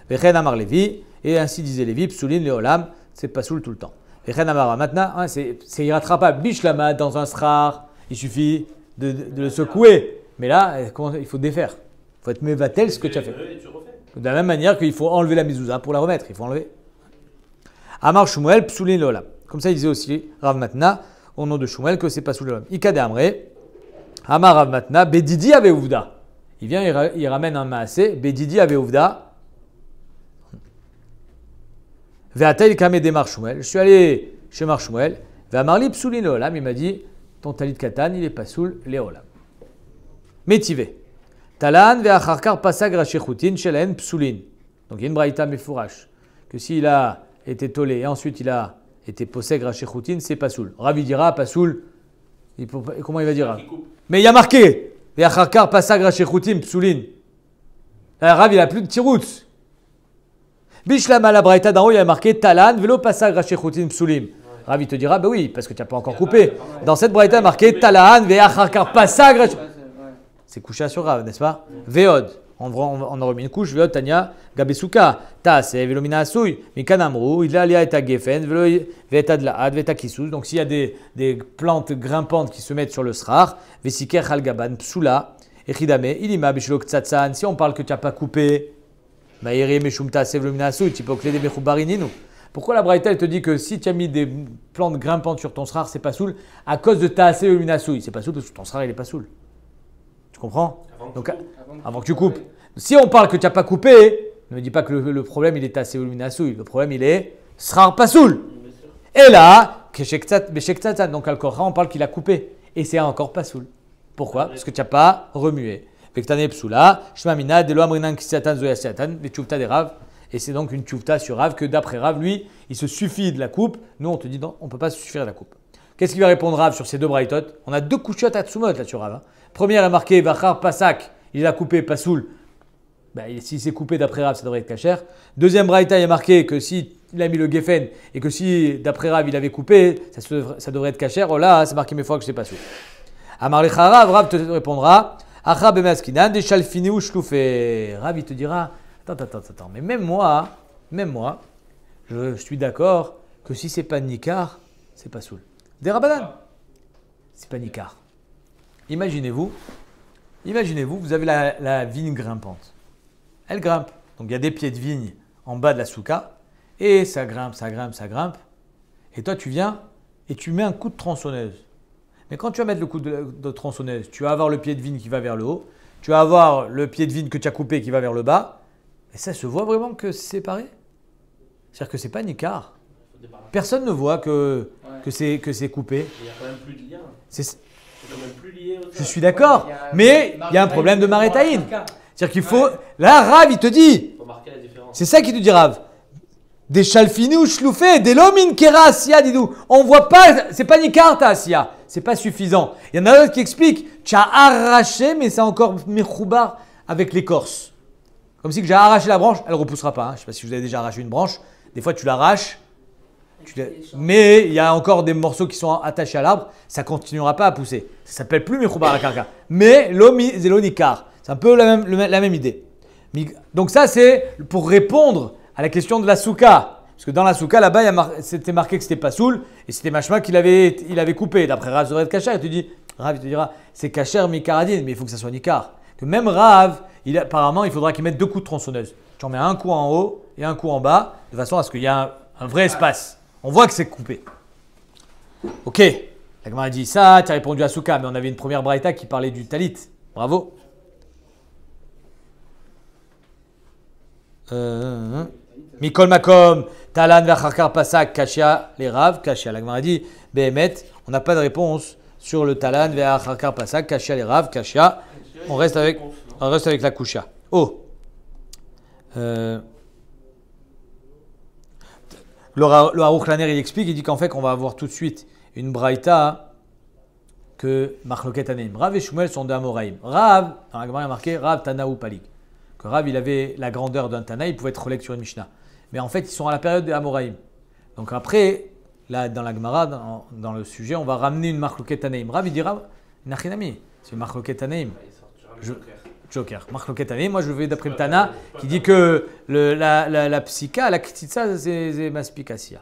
Vechen Amar Lévi, et ainsi disait Lévi, Psoulin, les Olam, c'est pas soul tout le temps. Vechen Amar, maintenant, c'est irrattrapable. Bishlama dans un srar, il suffit de le secouer. Mais là, il faut défaire. Il faut être mévatel ce que tu as fait. Et tu refais. De la même manière qu'il faut enlever la mezouza pour la remettre. Il faut enlever. Amar Shmuel, psoulin lolam. Comme ça, il disait aussi Rav Matna, au nom de Shmuel, que c'est pas sous l'olam. Ikade Amre, Amar Rav Matna, Bedidi Aveouvda. Il vient, il ramène un maasé, Bedidi Aveouvda. Ve'atel kame de Mar Shmuel. Je suis allé chez Mar Shmuel. Ve'amarli psoulin lolam. Il m'a dit, ton talit katan, il est pas sous les olam. Métivé. Talan ve'acharkar pasag rachechutin shelen psoulin. Donc il y a une braïta mefourash. Que s'il a été tolé et ensuite il a été poseg rachechutin, c'est pas soul. Ravi dira pas soul. Comment il va dire? Mais il y a marqué ve'acharkar pasag rachechutin psoulin. Rav il a plus de tirout. Bishlam la braïta d'en haut il y a marqué talan velo pasag rachechutin psoulim. Rav il te dira bah oui parce que tu n'as pas encore coupé. Dans cette braïta il y a marqué talan ve'acharkar pasag rachechutin. C'est couché sur Rav, n'est-ce pas? Veod, on a remis une couche. Veod Tanya, Gabesuka, Tas, Velomina Asouy, Mikanamru, il a lié à Gefen, Veta de la Had, Veta Kisous. Donc s'il y a des plantes grimpantes qui se mettent sur le srar, Vesiker Halgaban, Psula, Echidame, Ilima, Bishlok Tsatsan. Si on parle que tu n'as pas coupé, Maïri, Meshumta, Velomina Asouy, tu peux clé des Mechoubarininu. Pourquoi la Braïta elle te dit que si tu as mis des plantes grimpantes sur ton srar, c'est pas soul à cause de ta Velomina Asouy? C'est pas soul parce que ton srar il est pas soul. Tu comprends? Donc, avant que tu coupes. Si on parle que tu n'as pas coupé, ne me dis pas que le problème il est assez voluminasouille. Le problème il est srar pasoul. Et là, donc al-Korra, on parle qu'il a coupé. Et c'est encore pasoul. Pourquoi? Parce que tu n'as pas remué. Vektane psoula, shmamina, delo amrinan kisatan zoyasiatan, les tchoufta des rav. Et c'est donc une tchoufta sur Rav que d'après Rav, lui, il se suffit de la coupe. Nous, on te dit non, on ne peut pas se suffire de la coupe. Qu'est-ce qu'il va répondre Rav sur ces deux braïtot? On a deux couchottes à tsumot là sur Rav. Première est marquée Vachar Pasak, il a coupé Pasoul. S'il s'est coupé d'après Rav, ça devrait être kacher. Deuxième braïta, il est marqué que s'il a mis le geffen et que si d'après Rav il avait coupé, ça devrait être kacher. Oh là, c'est marqué mes fois que c'est Pasoul. Amar lecha Rav te répondra Acha bemaskinan de shalfini ou shloufé. Rav il te dira attends, mais même moi, je suis d'accord que si c'est pas Nikar, c'est Pasoul. Des Rabanan, c'est pas Nikar. Imaginez-vous, vous avez la vigne grimpante. Elle grimpe. Donc il y a des pieds de vigne en bas de la souka. Et ça grimpe. Et toi, tu viens et tu mets un coup de tronçonneuse. Mais quand tu vas mettre le coup de tronçonneuse, tu vas avoir le pied de vigne qui va vers le haut. Tu vas avoir le pied de vigne que tu as coupé qui va vers le bas. Et ça se voit vraiment que c'est séparé. C'est-à-dire que ce n'est pas Nikar. Personne ne voit que c'est coupé. Il n'y a quand même plus de lien. C'est quand même plus lié au Je suis d'accord, mais il y a un problème de Marétaïn. C'est-à-dire qu'il faut. Là, Rav, il te dit. Il faut marquer la différence. C'est ça qu'il te dit, Rav. Des chalfini ou chloufé, des lomin kera asiya, dis-nous. On voit pas, c'est pas nikar ta asiya. C'est pas suffisant. Il y en a d'autres qui expliquent, tu as arraché, mais c'est encore mechoubar avec l'écorce. Comme si que j'ai arraché la branche, elle ne repoussera pas. Je ne sais pas si vous avez déjà arraché une branche. Des fois, tu l'arraches. Mais il y a encore des morceaux qui sont attachés à l'arbre, ça ne continuera pas à pousser. Ça s'appelle plus Mechoubar la Karka. Mais l'Onikar, c'est un peu la même idée. Donc ça, c'est pour répondre à la question de la souka. Parce que dans la souka, là-bas, c'était marqué que c'était pas soul, et c'était machma qu'il avait coupé. D'après Rav, ça devrait être kacher. Rav, il te dira, c'est kacher mikaradine, mais il faut que ça soit nikar. Que même Rav, apparemment, il faudra qu'il mette deux coups de tronçonneuse. Tu en mets un coup en haut et un coup en bas, de façon à ce qu'il y ait un vrai espace. On voit que c'est coupé. Ok, la Gemara a dit ça, tu as répondu à Souka, mais on avait une première braïta qui parlait du talit. Bravo. Mikol makom, talan v'acharkar pasak, kashia les rav, kashia. La Gemara a dit, behemet, on n'a pas de réponse sur le talan v'acharkar pasak, kashia les rav, kashia. On reste avec la kusha. Oh. Le Aruch Laner, il explique, il dit qu'en fait, qu'on va avoir tout de suite une braïta que Machloket Aneim. Rav et Shmuel sont des Amoraïm. Rav, dans la Gemara, il y a marqué Rav Tana ou Palik. Que Rav, il avait la grandeur d'un Tana, il pouvait être relègue sur une Mishnah. Mais en fait, ils sont à la période des Amoraïm. Donc après, là, dans la Gemara, dans le sujet, on va ramener une Machloket Aneim. Rav, il dira Nachinami, c'est une Machloket Aneim. Joker. Machloket Aneim, moi je vais d'après le Tana qui dit que la psycha, la ktitsa, c'est maspikasia.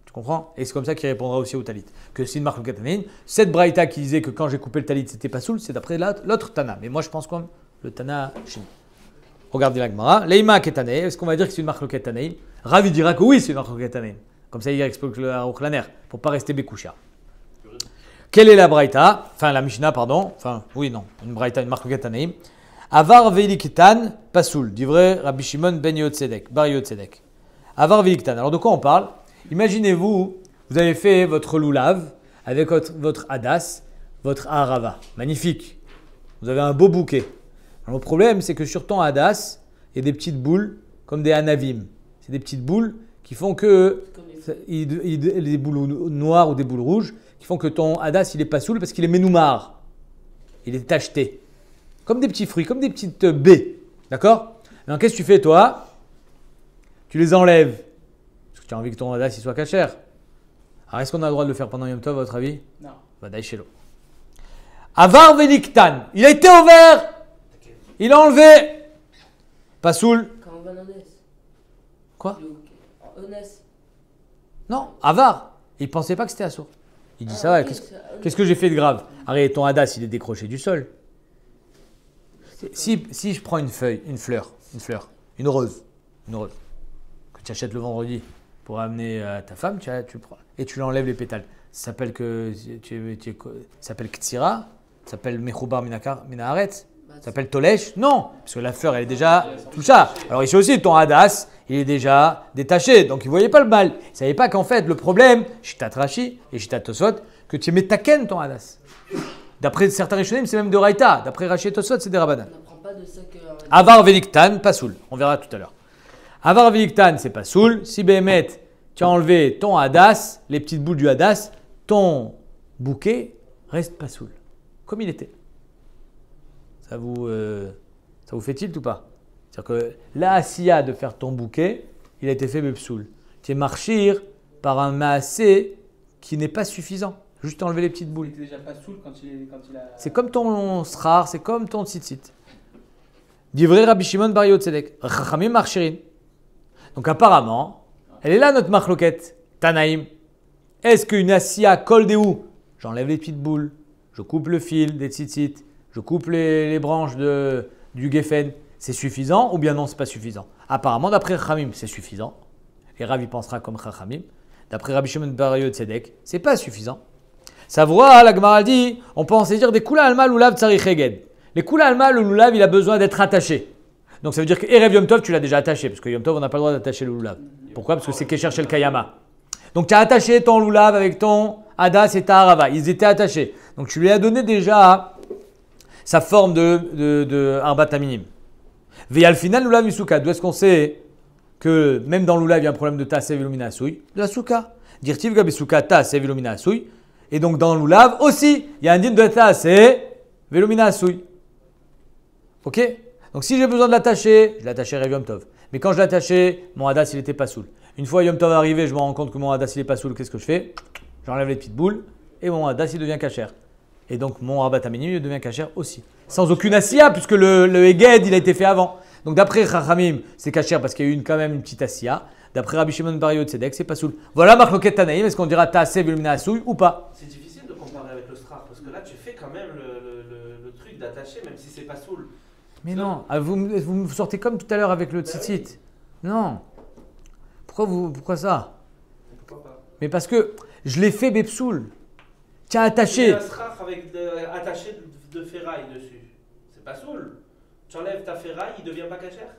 Tu comprends? Et c'est comme ça qu'il répondra aussi au talit. Que c'est une marque Tanaïm. Cette braïta qui disait que quand j'ai coupé le talit, c'était pas soul, c'est d'après l'autre Tana. Mais moi, je pense comme le Tana Shini. Regardez la Gemara. Leima Ketanaïm. Est-ce qu'on va dire que c'est une marque Tanaïm? Ravi dira que oui, c'est une marque Tanaïm. Comme ça, il explique le Aruch Laner pour pas rester Bekoucha. Quelle est la braïta? Enfin, la Mishnah, pardon. Enfin, oui, non. Une braïta, une marque Tanaïm. Avar Veiliktan, Pasoul. Du vrai Rabbi Shimon ben Yotzedek, Bar Yotzedek. Avar Veiliktan. Alors, de quoi on parle? Imaginez-vous, vous avez fait votre loulav avec votre hadas, votre harava. Magnifique. Vous avez un beau bouquet. Alors, le problème, c'est que sur ton hadas, il y a des petites boules comme des anavim. C'est des petites boules qui font que, des boules noires ou des boules rouges, qui font que ton hadas, il est pas soul parce qu'il est menoumar. Il est tacheté. Comme des petits fruits, comme des petites baies. D'accord? Alors, qu'est-ce que tu fais, toi? Tu les enlèves. Tu as envie que ton hadas il soit cachère. Alors, est-ce qu'on a le droit de le faire pendant Yom Tov, à votre avis? Non. Bah, daïchelo. Avar veliktan. Il a été ouvert. Il a enlevé. Pas soul. Comme un honnête. Quoi? Honnête. Non, avar. Il pensait pas que c'était assourd. Il dit ça va, qu'est-ce que j'ai fait de grave? Arrête, ton hadas il est décroché du sol. Si je prends une feuille, une fleur, une rose, que tu achètes le vendredi pour amener à ta femme, tu prends et tu l'enlèves les pétales. Ça s'appelle ça s'appelle Ktsira, ça s'appelle Mechoubar Minaharet, ça s'appelle Tolesh. Non, parce que la fleur elle est déjà tout ça. Alors ici aussi, ton hadas, il est déjà détaché, donc il ne voyait pas le mal. Il ne savait pas qu'en fait, le problème, Shitat Rashi et Shitat Tosot, que tu mets taken ton hadas. D'après certains Rishonim, c'est même de Raïta. D'après Rashi et Tosot, c'est des Rabbanan. On n'apprend pas de ça que. Avar Veliktan, pas soul. On verra tout à l'heure. Avar Veliktan, c'est pas soul. Si Béhémet, tu as enlevé ton hadas, les petites boules du hadas, ton bouquet reste pas soul. Comme il était. Ça vous fait tilt ou pas? C'est-à-dire que la asiya de faire ton bouquet, il a été fait bepsoul. Tu es marchir par un maasé qui n'est pas suffisant. Juste enlever les petites boules. Il était déjà pas saoul quand il a. C'est comme ton srar, c'est comme ton tzitzit. Divrei Rabbi Shimon bar Yotzedek. Chachamim marchirin. Donc apparemment, elle est là notre marloquette. Tanaïm. Est-ce qu'une asiya colle des où? J'enlève les petites boules, je coupe le fil des tzitzit, je coupe les branches du geffen. C'est suffisant ou bien non, c'est pas suffisant? Apparemment, d'après Chachamim, c'est suffisant. Et Rav y pensera comme Chachamim. D'après Rabbi Shimon bar Yotzedek, c'est pas suffisant. Ça voit, la Gemara dit, on peut en saisir des koula alma lulav tsarich heged. Les koula alma, le lulav, il a besoin d'être attaché. Donc ça veut dire que Erev Yom Tov, tu l'as déjà attaché. Parce que Yom Tov, on n'a pas le droit d'attacher le lulav. Pourquoi? Parce que c'est Kesher Shel Kayama. Donc tu as attaché ton lulav avec ton hadas et ta harava. Ils étaient attachés. Donc tu lui as donné déjà sa forme de arbat aminim. Ve'al final lulav misuka. D'où est-ce qu'on sait que même dans le lulav, il y a un problème de tasse vilumina asouy? De la souka. Dirtiv gabisuka tasse vilumina asouy. Et donc dans le lulav aussi, il y a un din de tasse vilumina asouy. Ok? Donc si j'ai besoin de l'attacher, je l'attacherai Erev Yom Tov. Mais quand je l'attachais, mon hadas il n'était pas soul. Une fois Yom Tov arrivé, je me rends compte que mon hadas il n'est pas soul. Qu'est-ce que je fais? J'enlève les petites boules et mon hadas il devient kasher. Et donc mon rabat aminim il devient kasher aussi. Sans aucune asiya puisque le heged il a été fait avant. Donc d'après Chachamim c'est kasher parce qu'il y a eu quand même une petite asiya. D'après Rabbi Shimon bar Yotzedek c'est pas soul. Voilà marloquet Tanaïm. Est-ce qu'on dira taaseh vilumina asouy ou pas? C'est difficile de comparer avec le strar parce que là tu fais quand même le truc d'attacher même si c'est pas soul. Mais non, vous me sortez comme tout à l'heure avec le tzitzit. Oui. Non. Pourquoi ça? Pourquoi pas? Mais parce que je l'ai fait bepsoul. Tiens, attaché. Un strar avec attaché de ferraille dessus. C'est pas soul. Tu enlèves ta ferraille, il devient pas cachère.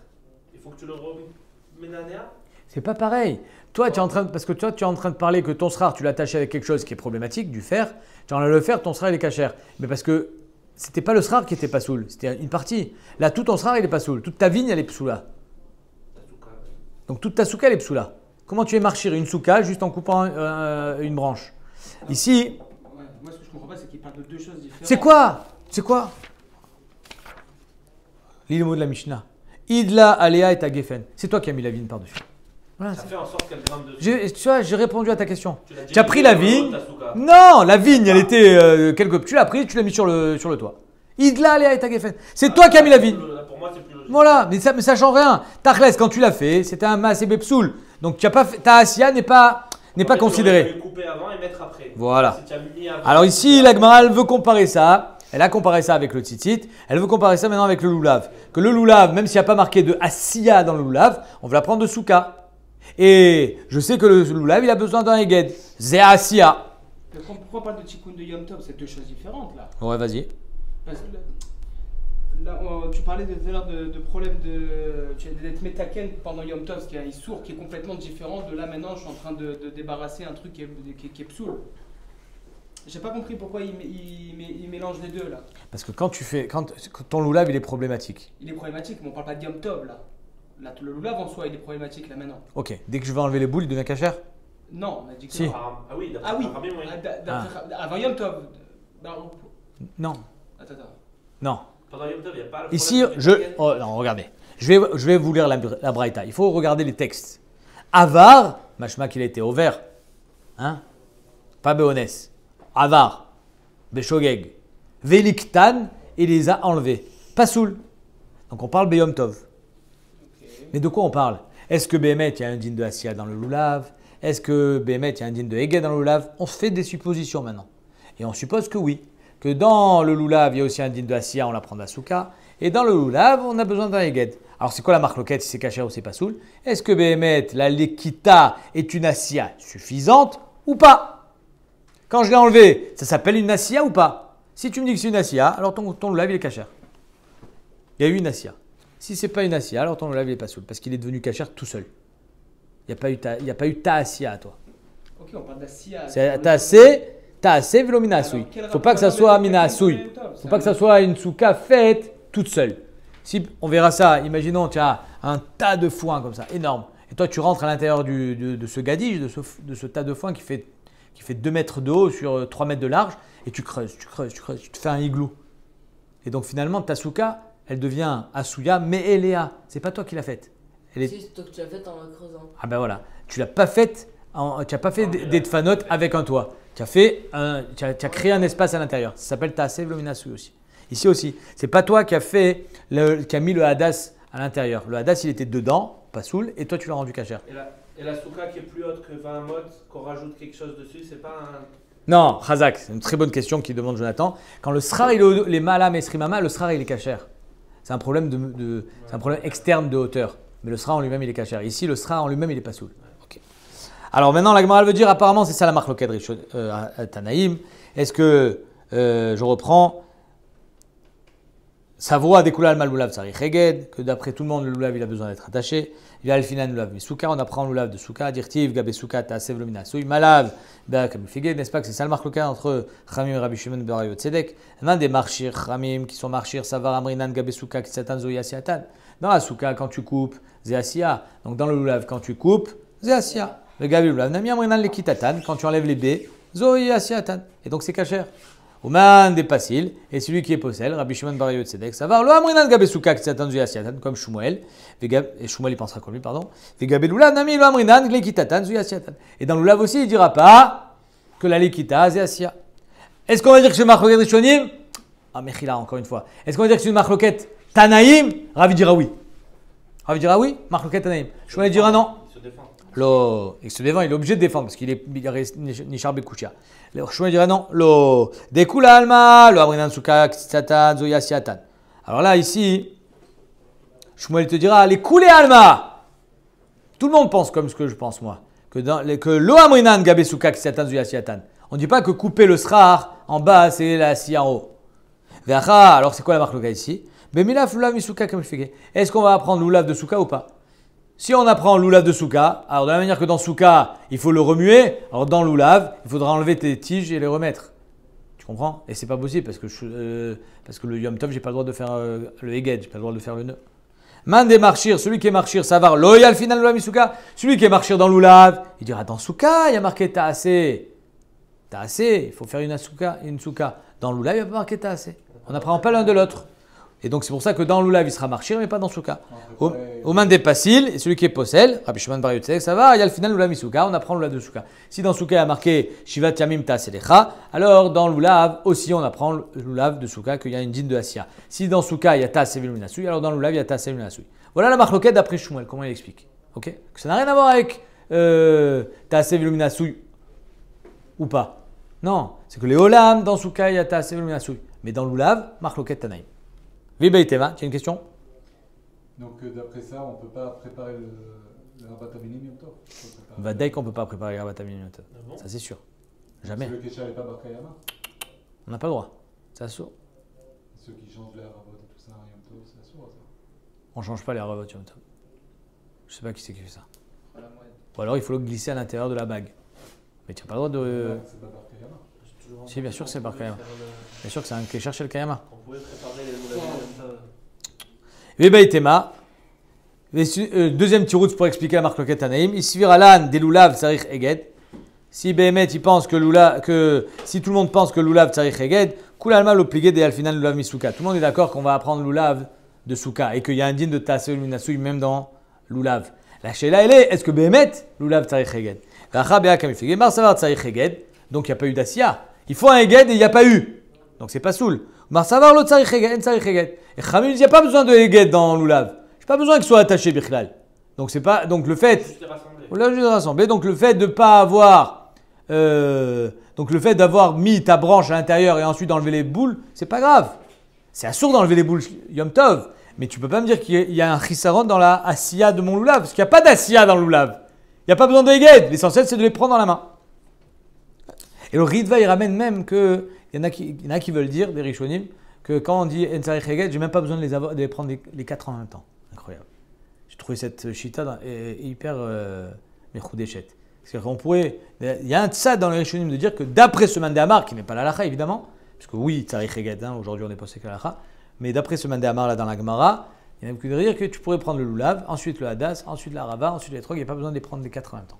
Il faut que tu le remets à néa. C'est pas pareil. Toi, tu es en train de parler que ton srar, tu l'as attaché avec quelque chose qui est problématique, du fer. Tu enlèves le fer, ton srar il est cachère. Mais parce que c'était pas le srar qui était pas soul, c'était une partie. Là, tout ton srar il est pas soul. Toute ta vigne elle est psoula. Donc toute ta souka elle est psoula. Comment tu es marchir une souka juste en coupant une branche? Ici. Ouais, moi ce que je comprends pas c'est qu'il parle de deux choses différentes. C'est quoi? Lis le mot de la Mishnah. Idla alea et geffen. C'est toi qui as mis la vigne par-dessus. Voilà, ça fait en sorte qu'elle grimpe dessus. Tu vois, j'ai répondu à ta question. Tu as pris la vigne. Non, la vigne, elle était tu l'as prise, tu l'as mis sur le toit. Idla alea et geffen. C'est toi qui as mis la vigne. Pour moi, c'est plus logique. Voilà, mais ça change rien. Tachles, quand tu l'as fait, c'était un maasé bepsoul. Donc tu as pas fait, ta asiya n'est pas n'est En pas fait, tu aurais considéré. dû couper avant et mettre après. Voilà. Si tu as mis avant, Alors ici, la Gemara, elle veut comparer ça. Elle a comparé ça avec le tzitzit. Elle veut comparer ça maintenant avec le loulav. Que le loulav, même s'il n'y a pas marqué de asiya dans le loulav, on va la prendre de souka. Et je sais que le loulav, il a besoin d'un eged. Zé asiya. Mais pourquoi on parle de Tikkun de Yom Tov? C'est deux choses différentes là. Ouais, vas-y. Parce que là, tu parlais tout à l'heure de problème d'être métaken pendant Yom Tov, ce qui est un issour qui est complètement différent de là maintenant. Je suis en train de débarrasser un truc qui est psoul. J'ai pas compris pourquoi il mélange les deux là. Parce que quand ton loulav, il est problématique. Il est problématique, mais on parle pas de Yom Tov là. Là, le loulav en soi, il est problématique là maintenant. Ok. Dès que je vais enlever les boules, il devient cachère. Non, on a dit que Si. non. Ah oui, d'après Ah oui, Rabbi, oui. avant Yom Tov. Non. Attends. Non. Pendant Yom Tov, il n'y a pas le Ici, problème de oh, non, regardez. Je vais vous lire la braïta. Il faut regarder les textes. Avar, machma qu'il a été ouvert. Hein? Pas béonès. Avar, Beshogeg, Veliktan, il les a enlevés. Pasoul. Donc on parle Beyom Tov. Mais de quoi on parle? Est-ce que Béhémet, il y a un din de Asiya dans le loulav? Est-ce que Béhémet, il y a un din de Heged dans le loulav? On fait des suppositions maintenant. Et on suppose que oui. Que dans le loulav, il y a aussi un din de Asiya, on la prend de la souka. Et dans le loulav, on a besoin d'un Heged. Alors c'est quoi la marque loquette, si c'est caché ou c'est pasoul? Est-ce que Béhémet, la Lekita, est une Asiya suffisante ou pas? Quand je l'ai enlevé, ça s'appelle une Asiya ou pas? Si tu me dis que c'est une Asiya, alors ton loulav, il est cachère. Il y a eu une Asiya. Si ce n'est pas une Asiya, alors ton loulav, il est pasoul. Parce qu'il est devenu cachère tout seul. Il n'y a pas eu ta Asiya à toi. Ok, on parle d'Asiya. C'est ta assez velo mina asui. Il ne faut pas que ça soit mina asui. Il ne faut pas que ça soit une souka faite toute seule. Si on verra ça, imaginons tu as un tas de foin comme ça, énorme. Et toi, tu rentres à l'intérieur de ce gadige, de ce tas de foin qui fait 2 mètres de haut sur 3 mètres de large, et tu creuses, tu te fais un igloo. Et donc finalement, ta souka, elle devient Asuya, mais Eléa. C'est pas toi qui l'as faite. Si, c'est toi que tu l'as fait en la creusant. Ah ben voilà, tu n'as pas fait des tfanotes avec un toit. Tu as créé un espace à l'intérieur. Ça s'appelle Taaseh Vlominasui aussi. Ici aussi, c'est pas toi qui a mis le hadas à l'intérieur. Le hadas, il était dedans, pas soul, et toi tu l'as rendu cachère. Et la souka qui est plus haute que 20 mot, qu'on rajoute quelque chose dessus, c'est pas un. Non, Khazak, c'est une très bonne question qui demande Jonathan. Quand le srar, les malam et srimama, le srar, il est cachère. C'est un problème c'est un problème externe de hauteur. Mais le srar en lui-même, il est cachère. Ici, le srar en lui-même, il est pas soul. Okay. Alors maintenant, la Gemara veut dire, apparemment, c'est ça la marque loquette Tanaïm. Est-ce que, je reprends, Savoa découla al malulav tsarich heged, que d'après tout le monde, le lulav, il a besoin d'être attaché. Il y a alfinan lulav misuka, on apprend le lulav de souka, dirtiv, gabe souka, ta'asev lomina soui, malav, comme figé, n'est-ce pas que c'est ça le marque loquette entre Chamim et Rabbi Shimon ben Yochai Tzedek. L'un des marchir Chamim qui sont marchir, savar amrinan gabe souka, qui s'attend zoya siatan. Dans la souka, quand tu coupes, zéasia. Donc dans le lulav, quand tu coupes, zéasia. Le gabe lulav, nami amrinan le kitatan, quand tu enlèves les baies, zoya siatan. Et donc c'est cachère. Ouman des Pasil, et celui qui est possède, Rabbi Shimon bar Yochai Tzedek, ça va, lo amrinan gabe souka qui s'attend zuya siatan, comme Shmuel, et Shmuel il pensera comme lui, pardon, et gabe lulav, nami lo amrinan glekitatan zuya siatan. Et dans le lulav aussi, il ne dira pas que la lekita c'est asia. Est-ce qu'on va dire que c'est marloquet rishonim? Ah, Mechila, encore une fois. Est-ce qu'on va dire que c'est une marloquet Tanaïm? Ravi dira oui. Ravi dira oui, marloquet Tanaïm. Shmuel dira non. Il se défend. Il se défend, il est obligé de défendre parce qu'il est Nishar Bekushia. Shmuel dira non. Lo dekula alma, lo abrinan suka ksatan zoya siatan. Alors là, ici, Shmuel te dira les coulées alma. Tout le monde pense comme ce que je pense moi. Que lo abrinan gabe suka ksatan zoya siatan. On ne dit pas que couper le srar en bas, c'est la si en haut. Vecha, alors c'est quoi la marque locale ici? Bemilaf lulav misuka comme je fais. Est-ce qu'on va apprendre l'oulav de souka ou pas? Si on apprend l'oulav de souka, alors de la même manière que dans souka, il faut le remuer, alors dans l'oulav, il faudra enlever tes tiges et les remettre. Tu comprends? Et c'est pas possible parce que le Yom Tov, j'ai pas le droit de faire le Heged, j'ai pas le droit de faire le nœud. Man des marchir, celui qui est marchir, savar, loyal final l'oulav misuka. Celui qui est marchir dans l'oulav, il dira dans souka, il y a marqué ta'aseh. Ta'aseh, il faut faire une souka. Dans l'oulav, il n'y a pas marqué ta'aseh. On n'apprend pas l'un de l'autre. Et donc c'est pour ça que dans l'oulav, il sera marchir, mais pas dans souka. Au man des pasil, et celui qui est possel, Rabbi Shimon bar Yochai, ça va, il y a le final l'oulav misuka, on apprend l'oulav de souka. Si dans souka il y a marqué shivat yamim ta'aselecha, alors dans l'oulav aussi on apprend l'oulav de souka qu'il y a une dîne de Asiya. Si dans souka il y a ta'aseh v'ilminasui, alors dans l'oulav il y a ta'aseh v'ilminasui. Voilà la marloquette d'après Shmuel, comment il explique. Ok? Ça n'a rien à voir avec Taaseh Veluminasui ou pas. Non, c'est que les Olam, dans Souka, il y a Taaseh Veluminasui. Mais dans Lulav, Marloket Tanaïm. Vibaitema, tu as une question? Donc d'après ça, on ne peut pas préparer le Rabat Aminim Yom Tov. Vadaï qu'on ne peut pas préparer le Rabat Aminim Yom Tov. Ah bon? Ça, c'est sûr. Jamais. Si le Kesha n'est pas Barkayama, On n'a pas le droit. C'est assourd. ceux qui changent les Rabat et tout ça, Yom Tov, c'est assourd ça. On ne change pas les Rabat Yom Tov. Je ne sais pas qui c'est qui fait ça. Voilà, ouais. Ou alors il faut le glisser à l'intérieur de la bague. Mais tu n'as pas le droit de. C'est pas Barkayama. J'ai toujours Si, bien sûr que c'est entendu Barkayama. faire le- Bien sûr que c'est un qui cherche le Kayama. On pouvait préparer les Moulins comme ça. Vebaitema. Deuxième petit route pour expliquer la marque Loket Tanaïm. Il suffira l'an des Lulav Tsarich Eged. Si Behemet il pense que si tout le monde pense que Lulav Tsarich Eged, Kul Alma l'obligé des Alfinan Lulav Misuka. Tout le monde est d'accord qu'on va apprendre Lulav de Souka et qu'il y a un din de Taaseh Minasui même dans Lulav. La Sheila elle est, est-ce que Behemet Lulav Tsarich Eged? Racha Bea Kamifigé, Mar Savar Tsarich Eged. Donc il n'y a pas eu d'Assia. Il faut un Eged et il n'y a pas eu. Donc c'est pas soul. Mar Savar lo Tsarich Eged, Tsarich Eged. Et Khamim il n'y a pas besoin de Eged dans Lulav. J'ai pas besoin qu'il soit attaché Bichlal. Donc c'est pas donc le fait. Juste les rassembler. On l'a juste rassemblé. Donc le fait de pas avoir, donc le fait d'avoir mis ta branche à l'intérieur et ensuite d'enlever les boules, c'est pas grave. C'est assourd d'enlever les boules Yom Tov, mais tu peux pas me dire qu'il y a un chisaron dans la asiya de mon lulav, parce qu'il n'y a pas d'asiya dans le lulav. Il n'y a pas besoin de heged. L'essentiel c'est de les prendre dans la main. Et le Ritva il ramène même que il y en a qui veulent dire des rishonim que quand on dit ensarich heged, j'ai même pas besoin de les prendre les quatre en même temps. Incroyable. J'ai trouvé cette shita hyper mechoudéchet. Parce qu'on pourrait, il y a un tzad dans les rishonim de dire que d'après ce Mandé qui n'est pas l'alacha évidemment, parce que oui, tzarich heged, aujourd'hui on est passé qu'à l'alacha, mais d'après ce Mandé là dans la Gemara, il y en a beaucoup de dire que tu pourrais prendre le lulav, ensuite le hadas, ensuite la rava, ensuite les trois, il n'y a pas besoin de les prendre les quatre en même temps.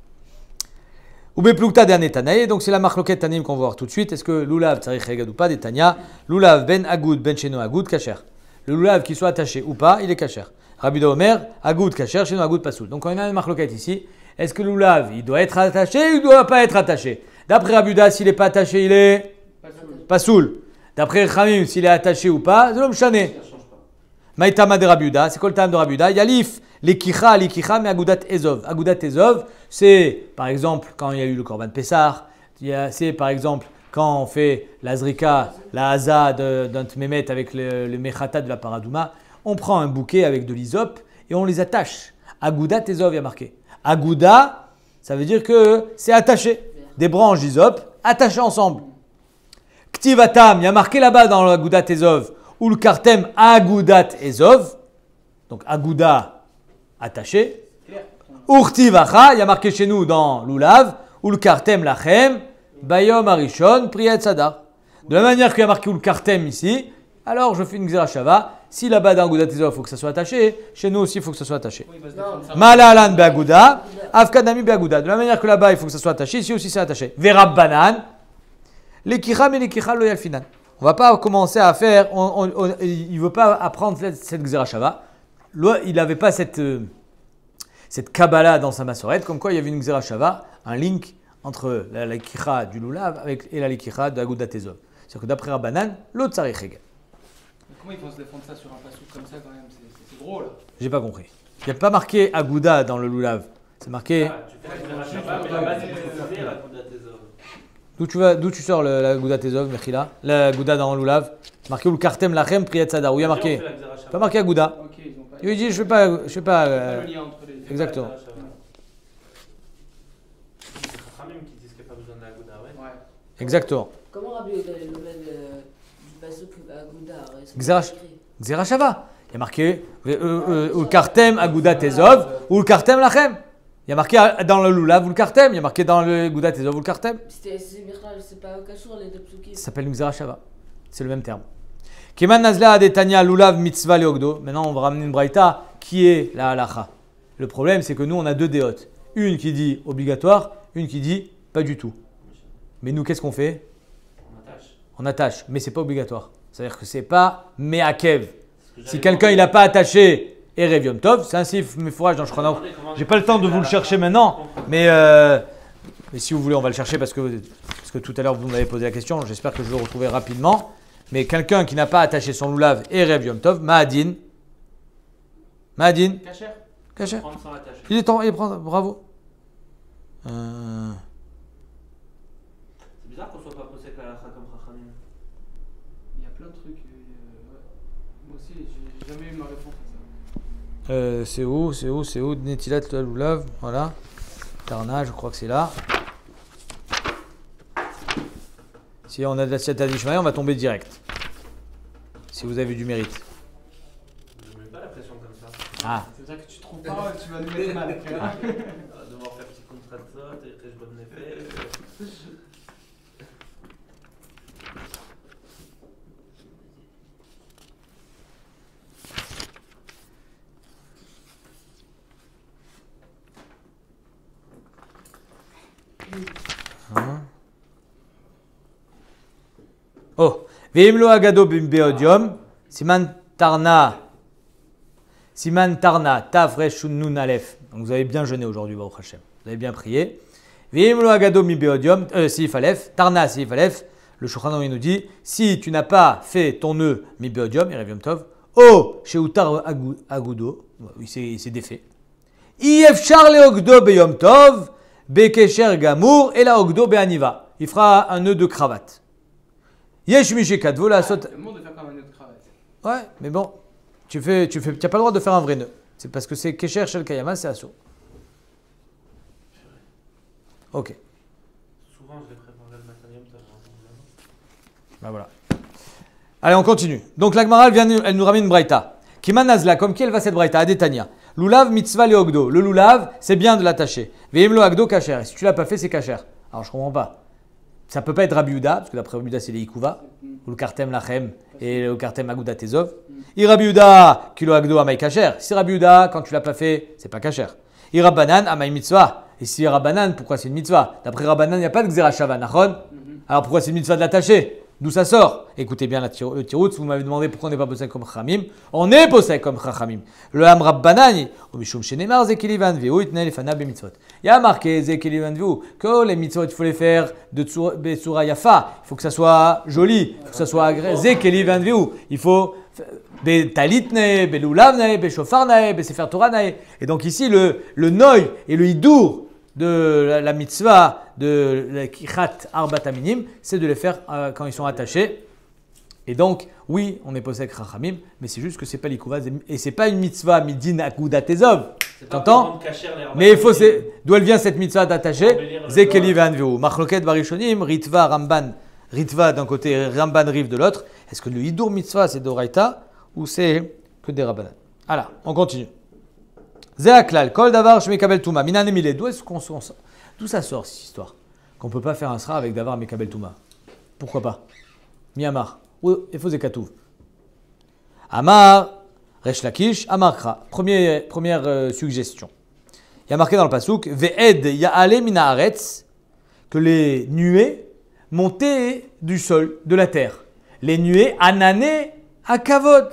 Oube plukta de anetanae, donc c'est la marloquette tanim qu'on va voir tout de suite. Est-ce que lulav tzarich heged ou pas, des tanya, lulav ben agoud ben sheno agoud kasher. Le lulav qui soit attaché ou pas, il est kasher. Rabbi Omer, agoud kasher, sheno agoud pasoul. Donc on a une marloquette ici. Est-ce que le lulav, il doit être attaché ou il ne doit pas être attaché? D'après Rabbi Uda, s'il n'est pas attaché, il est pasoul. D'après Khamim, s'il est attaché ou pas, c'est l'homme chané. Maïtama de Rabbi Uda, c'est quoi le terme de Rabbi Uda? Yalif, likicha, mais agudat ezov. Agudat ezov, c'est par exemple quand il y a eu le Korban Pessah, c'est par exemple quand on fait la zrika, la haza d'un tmemet avec le mechata de la paradouma, on prend un bouquet avec de l'hysope et on les attache. Agudat ezov, il y a marqué. Aguda, ça veut dire que c'est attaché. Des branches d'hysope attachées ensemble. Ktivatam, il y a marqué là-bas dans l'Agudat ezov. Ou le kartem agudat ezov, donc aguda attaché. Urtivacha, il y a marqué chez nous dans l'ulav, ou le kartem lachem, bayom arishon, priyat sadar. De la manière qu'il y a marqué ou le kartem ici, alors je fais une xerashava. Si là-bas dans agudat ezov, il faut que ça soit attaché, chez nous aussi il faut que ça soit attaché. Malalan beaguda, afkadami beaguda. De la manière que là-bas il faut que ça soit attaché, ici aussi c'est attaché. Verab banan, lekicha mais lekicha lo yalfinan. On ne va pas commencer à faire, il ne veut pas apprendre cette Xerashava. Il n'avait pas cette Kabbalah dans sa massorette, comme quoi il y avait une Xerashava, un link entre la Lekicha du Lulav et la Lekicha de Agudat ezov. C'est-à-dire que d'après Rabbanan, l'autre Tzarich heged. Comment ils vont se défendre ça sur un passouk comme ça quand même? C'est gros là. J'ai pas compris. Il n'y a pas marqué Aguda dans le Lulav. C'est marqué. Ah, tu fais la Shabbat, mais là-bas, c'est précisé la Agudat ezov. D'où tu sors la Agudat ezov, Mechila? La Aguda dans le Lulav. C'est marqué ou le Kartem Lachem Priyat Sadar. Où il y a marqué? Pas marqué Aguda. Ok, ils ont pas. Il lui dit je fais pas. Pas le lien entre les. Exactement. C'est Chachamim qui disent qu'il n'y a pas besoin de la Aguda, ouais. Ouais. Exactement. Comment Rabbi Yehuda est le même du Basouk Aguda? Xerash. Xerashava. Il y a marqué ou le Kartem Agudat ezov ou le Kartem Lachem. Il y a marqué dans le Lulav ou le Kartem. Il y a marqué dans le Agudat ezov ou le Kartem. C'est pas Kachour les deux psukim. Ça s'appelle une Xerashava. C'est le même terme. Keman Nazla Adetania Lulav Mitzvah Leogdo. Maintenant, on va ramener une braïta qui est la halacha. Le problème, c'est que nous, on a deux déotes. Une qui dit obligatoire, une qui dit pas du tout. Mais nous, qu'est-ce qu'on fait? On attache, mais c'est pas obligatoire. C'est-à-dire que c'est pas meakev. Si quelqu'un il n'a pas attaché Erev Yom Tov, c'est un sif mefourage dans Shulchan Aruch. J'ai pas le temps de vous le chercher maintenant, mais si vous voulez, on va le chercher parce que tout à l'heure vous m'avez posé la question. J'espère que je vais le retrouver rapidement. Mais quelqu'un qui n'a pas attaché son lulav Erev Yom Tov, Ma'adin. Kacher. Kacher. Prendre sans l'attacher. Il est temps, bravo. C'est bizarre qu'on soit pas posé que la halakha comme Chachamim. Il y a plein de trucs. Ouais. Moi aussi, j'ai jamais eu ma réponse à ça. C'est où Netilat Lulav, voilà. Tarna, je crois que c'est là. Si on a de la Siyata d'Ishmael, on va tomber direct. Si vous avez du mérite. Je ne mets pas la pression comme ça. Ah, C'est-à-dire que tu trouves pas, tu vas nous mettre mal. On va devoir faire petit contrat de ça, et que je bonne effet. hein. Oh, Veimlo Agado Bimbeodium, Siman Tarna, Tafreshun Nun Aleph. Donc vous avez bien jeûné aujourd'hui, Baruch Hashem. Vous avez bien prié. Veimlo Agado Bimbeodium, Sif Aleph, Tarna Sif Aleph. Le Shulchan Aruch nous dit si tu n'as pas fait ton nœud Mibeodium, Iravium Tov, chez Utar Agudo, il s'est défait. Ifchar le Ogdo Beyom Tov, Bekesher Gamour et la Ogdo Beaniva. Il fera un nœud de cravate. Yesh Mishikadvo la sot. Le monde de faire comme un nœud de cravate. Ouais, mais bon, tu n'as pas le droit de faire un vrai nœud. C'est parce que c'est Kesher Shel Kayama, c'est assaut. Ok. Souvent, je les préparais le matin Yom Tov. Ben voilà. Allez, on continue. Donc la Gemara, elle nous ramène une braïta. Kiman Nazla, comme qui elle va cette braïta? Adetania. Lulav mitzvah le ogdo. Le lulav, c'est bien de l'attacher. Veimlo agdo kacher. Si tu l'as pas fait, c'est kacher. Alors je comprends pas. Ça peut pas être Rabbi Yehuda, parce que d'après Rabbi Yehuda, c'est les Ikuva, ou le Kartem Lachem et le Kartem Aguda Tezov. Rabbi Yehuda, kilo agdo amay kacher. Si Rabbi Yehuda, quand tu l'as pas fait, c'est pas kacher. Rabbanan amay mitzvah. Et si Rabbanan, pourquoi c'est une mitzvah? D'après Rabbanan, il n'y a pas de Xera Shava, nachon. Alors pourquoi c'est une mitzvah de l'attacher? D'où ça sort? Écoutez bien le tiroutz, vous m'avez demandé pourquoi on n'est pas possède comme Chachamim. On est possède comme Chachamim. Le Ham Rabbanan, au Mishum Shenemar, Zekelivan Veu, Itnei Lefana Bemitzvot. Il y a marqué Zekelivan Veu que les mitzvot, il faut les faire de Betsura Yafa. Il faut que ça soit joli, il faut que ça soit agréable. Zekelivan Veu. Il faut Betalitne, Belulavne, Beshofarnae, Besefer Toranae. Et donc ici, le Noy et le Hidour de la mitzvah de la kichat arbat aminim, c'est de les faire quand ils sont attachés. Et donc, oui, on est possède Chachamim, mais c'est juste que c'est pas l'ikouva et c'est pas une mitzvah midin akuda tezov. T'entends? Mais il faut, d'où elle vient cette mitzvah d'attacher? Zekeli vanveu. Machloket barishonim, ritva ramban, ritva d'un côté, ramban riv de l'autre. Est-ce que le hidour mitzvah c'est d'oraita ou c'est que des rabbanan? Alors, on continue. Zéaklal, kol davar shmekabel touma, minan emile. D'où ça sort cette histoire? Qu'on ne peut pas faire un sra avec davar mekabel touma. Pourquoi pas? Miyamar. Il faut zekatouv. Amar, resh lakish, amar kra. Première suggestion. Il y a marqué dans le pasouk, ve'ed ya'ale mina haaretz, que les nuées montaient du sol, de la terre. Les nuées anané à kavod.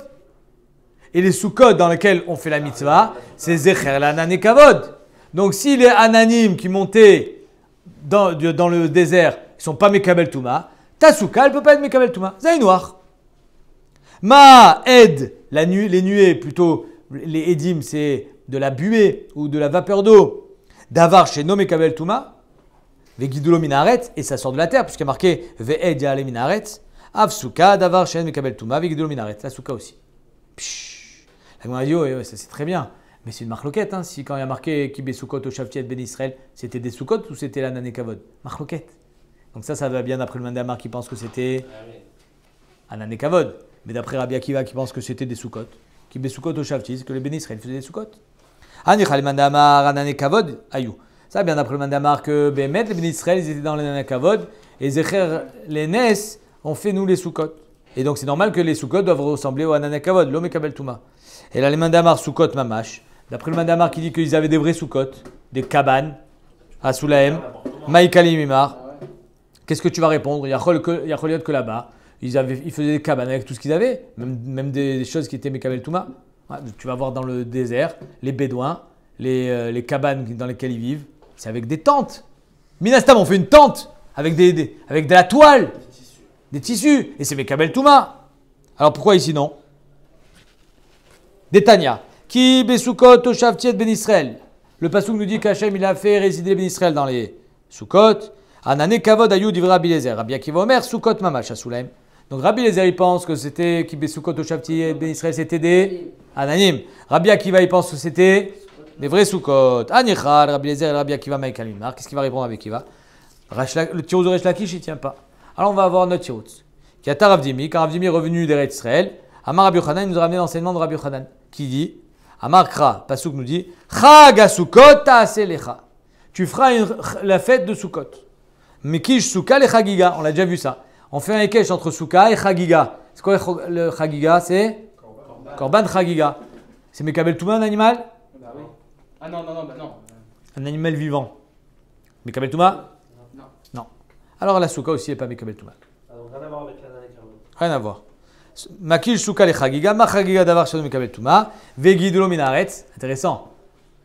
Et les soukot dans lesquels on fait la mitzvah, c'est zecher l'anané kavod. Donc si les ananim qui montaient dans le désert ne sont pas mekabel touma, ta souka elle ne peut pas être mekabel touma. C'est noir. Ma ed, les nuées plutôt, les edim c'est de la buée ou de la vapeur d'eau. Davar chez no mekabel touma, vegidulo minaret, et ça sort de la terre puisqu'il y a marqué ve'ed ya'ale minaret. Av souka davar chez mekabel touma, vegidulo minaret. La souka aussi. La Gemara dit, ouais, ça c'est très bien, mais c'est une marloquette. Hein. Si quand il y a marqué Kibé Soukot au Shavtiet Ben Israël, c'était des Soukot ou c'était la Nané Kavod? Marloquette. Donc ça va bien d'après le Mandamar qui pense que c'était un Nané Kavod. Mais d'après Rabbi Akiva qui pense que c'était des Soukot. Kibé Soukot au Shavtiet, que le Ben Israël faisait des Soukot. Anichal Mandamar, Nané Kavod, Ayou. Ça bien d'après le Mandamar que Bémet, les Ben Israël, ils étaient dans les Nané Kavod et Zecher, les Nes, ont fait nous les Soukot. Et donc c'est normal que les Soukot doivent ressembler au Nané Kavod, l'homme Kabel Touma. Et là, les mandamar soukot mamash. D'après le mandamar qui dit qu'ils avaient des vrais soukot, des cabanes, à Soulahem, Maïkali Mimar. Qu'est-ce que tu vas répondre? Il y a Choliot que là-bas, ils faisaient des cabanes avec tout ce qu'ils avaient, même des choses qui étaient Mekabel Touma. Ouais, tu vas voir dans le désert, les bédouins, les cabanes dans lesquelles ils vivent, c'est avec des tentes. Minastam, on fait une tente avec de la toile, des tissus, et c'est Mekabel Touma. Alors pourquoi ici non? Détania, qui besukot au Shavtiet Ben Israël, Le pasuk nous dit qu'Hachem il a fait résider Ben Israël dans les Sukkot. Anane kavod ayud divra Rabbi Eliezer. Rabbi Akiva Omer Sukkot mamash asulaim. Donc Rabbi Eliezer il pense que c'était qui Sukkot au Shavti et Ben Israël c'était des Ananim. Rabbi Akiva il pense que c'était des vrais Sukkot. Anichal Rabbi Eliezer et Rabbi Akiva Maïkalimar. Qu'est-ce qu'il va répondre Rabbi Akiva? Le tirous de Resh Lakish il tient pas. Alors on va avoir notre tirous. Qui a Ravdimi, quand Ravdimi est revenu d'Eretz Israël, Amar Rabbi Yochanan il nous a ramené l'enseignement de Rabbi Yochanan qui dit Amar Kra, Pasuk nous dit Chag Sukkot ta'aselecha. Tu feras la fête de Sukkot. Mekish Sukkah le Chagiga, on l'a déjà vu ça. On fait un ékesh entre Sukkah et Chagiga. C'est quoi le Chagiga? C'est Korban Chagiga. C'est Mekabel Touma, un animal? Bah oui. Ah non. Un animal vivant. Mekabel Touma? Non. Non. Alors la Sukkah aussi n'est pas Mekabel Touma. Alors, rien à voir avec la dernière carte. Rien à voir. Makil Sukkah le Chagiga, ma Chagiga davar shel Mekabel Touma, ve Gidulo minaret. Intéressant.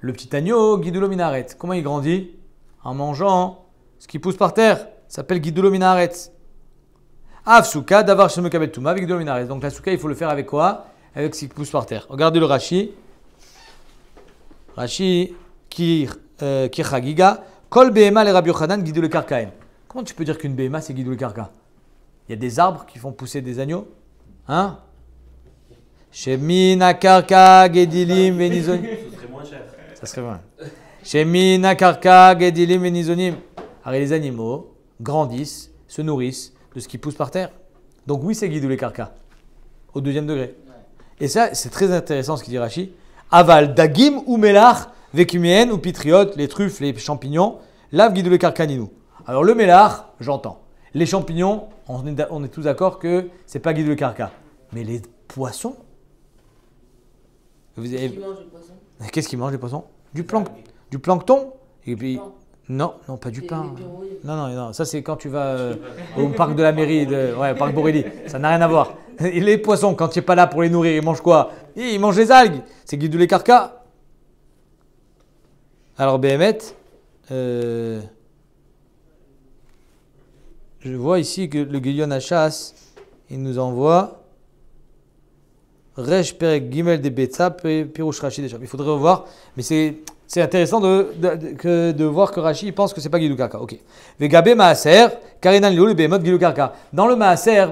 Le petit agneau, Gidulo minaret. Comment il grandit? En mangeant ce qui pousse par terre. Ça s'appelle Gidulo minaret. Av Sukkah davar shel Mekabel Touma, avec Gidulo minaret. Donc la Sukkah, il faut le faire avec quoi? Avec ce qui pousse par terre. Regardez le Rashi. Rashi ki Chagiga, kol behema le Rabbi Yochanan Gidulo karkaim. Comment tu peux dire qu'une behema c'est Gidulo karka? Il y a des arbres qui font pousser des agneaux. Hein? Shemina karka gedilim venizonim. Ce serait moins cher. Ça serait vrai. Shemina karka gedilim venizonim. Alors les animaux grandissent, se nourrissent de ce qui pousse par terre. Donc oui, c'est Gidoulé karka. Au deuxième degré. Et ça, c'est très intéressant ce qu'il dit Rashi. Aval dagim ou melach vekimien ou pitriot, les truffes, les champignons, lave Gidoulé karka ninou. Alors le melach, j'entends. Les champignons, on est tous d'accord que c'est pas Gidoulé karka. Mais les poissons, vous avez... Qui mange le poisson? Qu'est-ce qu'ils mangent les poissons? Du plancton. Et puis non, pas du pain. Les bureaux, Non, ça c'est quand tu vas au parc de la mairie, au parc Borély. Ça n'a rien à voir. Et les poissons, quand tu n'es pas là pour les nourrir, ils mangent quoi? Ils mangent les algues. C'est Gidoulé karka. Alors Béhémet, je vois ici que le Guillon Achas, il nous envoie Resh Perek Gimel de Betsa Pirouche Rashi déjà. Il faudrait revoir, mais c'est intéressant de voir que Rashi pense que c'est pas Gidoulé karka. Ok. Vegabé Maaser, Karinan Liou le Behemot Gidoulé karka. Dans le Maaser,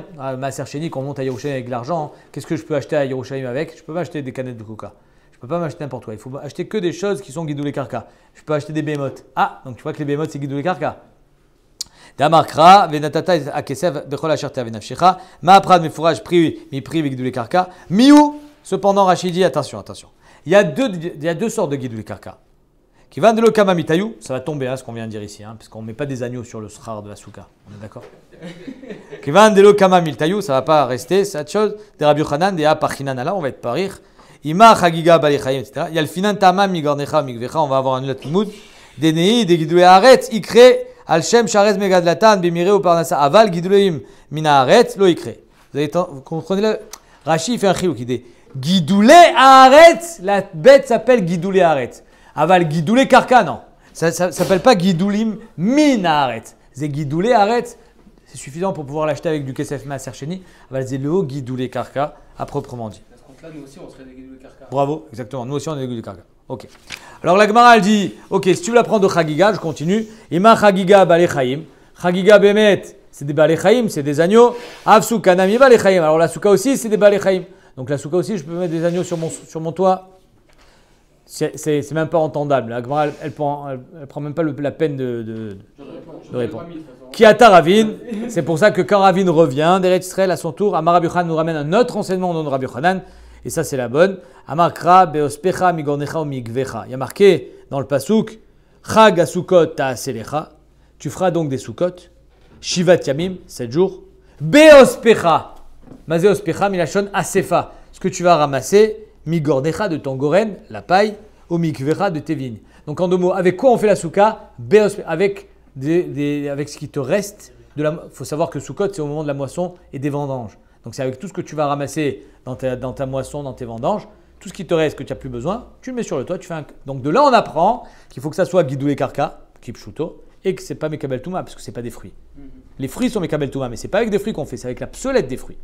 Chéni, qu'on monte à Yerushalayim avec de l'argent, qu'est-ce que je peux acheter à Yerushalayim avec? Je peux pas acheter des canettes de coca. Je peux pas m'acheter n'importe quoi. Il faut acheter que des choses qui sont Gidoulé karka. Je peux acheter des Behemot. Ah, donc tu vois que les Behemot c'est Gidoulé karka. Damarkra, venatata akesev bechol asherta venafshecha, ma'aprad mefouraj pri Gidoulé karka, miou. Cependant, Rachidi, attention. Il y a deux sortes de Gidoulé karka. Qui va de l'okama mitayou, ça va tomber, ce qu'on vient de dire ici, parce qu'on ne met pas des agneaux sur le schar de la souka. On est d'accord? Qui va de l'okama mitayou, ça ne va pas rester, c'est autre chose. Des Rabbi Yochanan, des apachinanala, on va être parir. Ima chagiga balechayim, etc. Il y a le finan tamam migornecha migvecha, on va avoir un autre mood. Des nei, des Gidoulé aretz, ikre. Al-Shem Sharez Megadlatan, Bimire ou Parnassa, Aval, Giduleim, Mina Aretz, Lo Ikre. Vous comprenez là? Rashi fait un chiouk, il dit Gidoulé Aretz, la bête s'appelle Gidoulé Aretz. Aval, Gidoulé Karka, non. Ça ne s'appelle pas Gidoulim, Mina Aretz. C'est Gidoulé Aretz, c'est suffisant pour pouvoir l'acheter avec du Kesef Maaser Sheni. Aval, c'est le Gidoulé Karka, à proprement dit. Parce que là, nous aussi, on serait des Gidoulé karka. Bravo, exactement. Nous aussi, on est des Gidoulé Karka. Ok. Alors la Gemara elle dit, ok, si tu veux la prendre de Chagiga, je continue. Ima Chagiga Balechaim. Chagiga Bemet, c'est des Balechaim, c'est des agneaux. Avsou Kanami Balechaim. Alors la Souka aussi, c'est des Balechaim. Donc la Souka aussi, je peux mettre des agneaux sur mon toit. C'est même pas entendable. La Gemara elle prend même pas la peine de répondre. Qui ata Ravin, c'est pour ça que quand Ravin revient, d'Eretz Israël à son tour, Amar Rabbi Yochanan nous ramène un autre enseignement au nom de Rabbi Yochanan. Et ça, c'est la bonne. Amarkra beospecha migornecha ou migvecha. Il y a marqué dans le pasuk Chag asukot ta'aselecha. Tu feras donc des sukot. Shivat yamim, 7 jours. Beospecha. Mazé ospecha milachon asefa. Ce que tu vas ramasser, migornecha de ton goren, la paille, ou migvecha de tes vignes. Donc en deux mots, avec quoi on fait la souka? Avec ce qui te reste. Il faut savoir que sukot, c'est au moment de la moisson et des vendanges. Donc c'est avec tout ce que tu vas ramasser dans ta moisson, dans tes vendanges, tout ce qui te reste que tu n'as plus besoin, tu le mets sur le toit. Donc de là on apprend qu'il faut que ça soit Gidoulé karka, kipshuto, et que ce n'est pas Mekabel Touma, parce que ce n'est pas des fruits. Les fruits sont Mekabel Touma, mais ce n'est pas avec des fruits qu'on fait, c'est avec la psolette des fruits.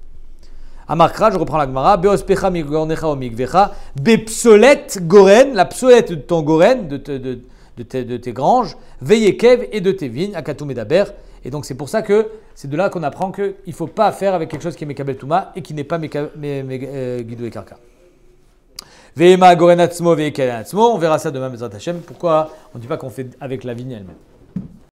Amarkra, je reprends la Gemara. Beospecha migornecha o migvecha. Bepsolet goren, la psolette de ton goren, de tes granges, veyekev et de tes vignes, akatou medaber. Et donc c'est pour ça que c'est de là qu'on apprend qu'il ne faut pas faire avec quelque chose qui est mekabel touma et qui n'est pas guidou et karka. Veema goren atzmo veyekev atzmo. On verra ça demain, Bezrat Hashem. Pourquoi on ne dit pas qu'on fait avec la vigne elle-même?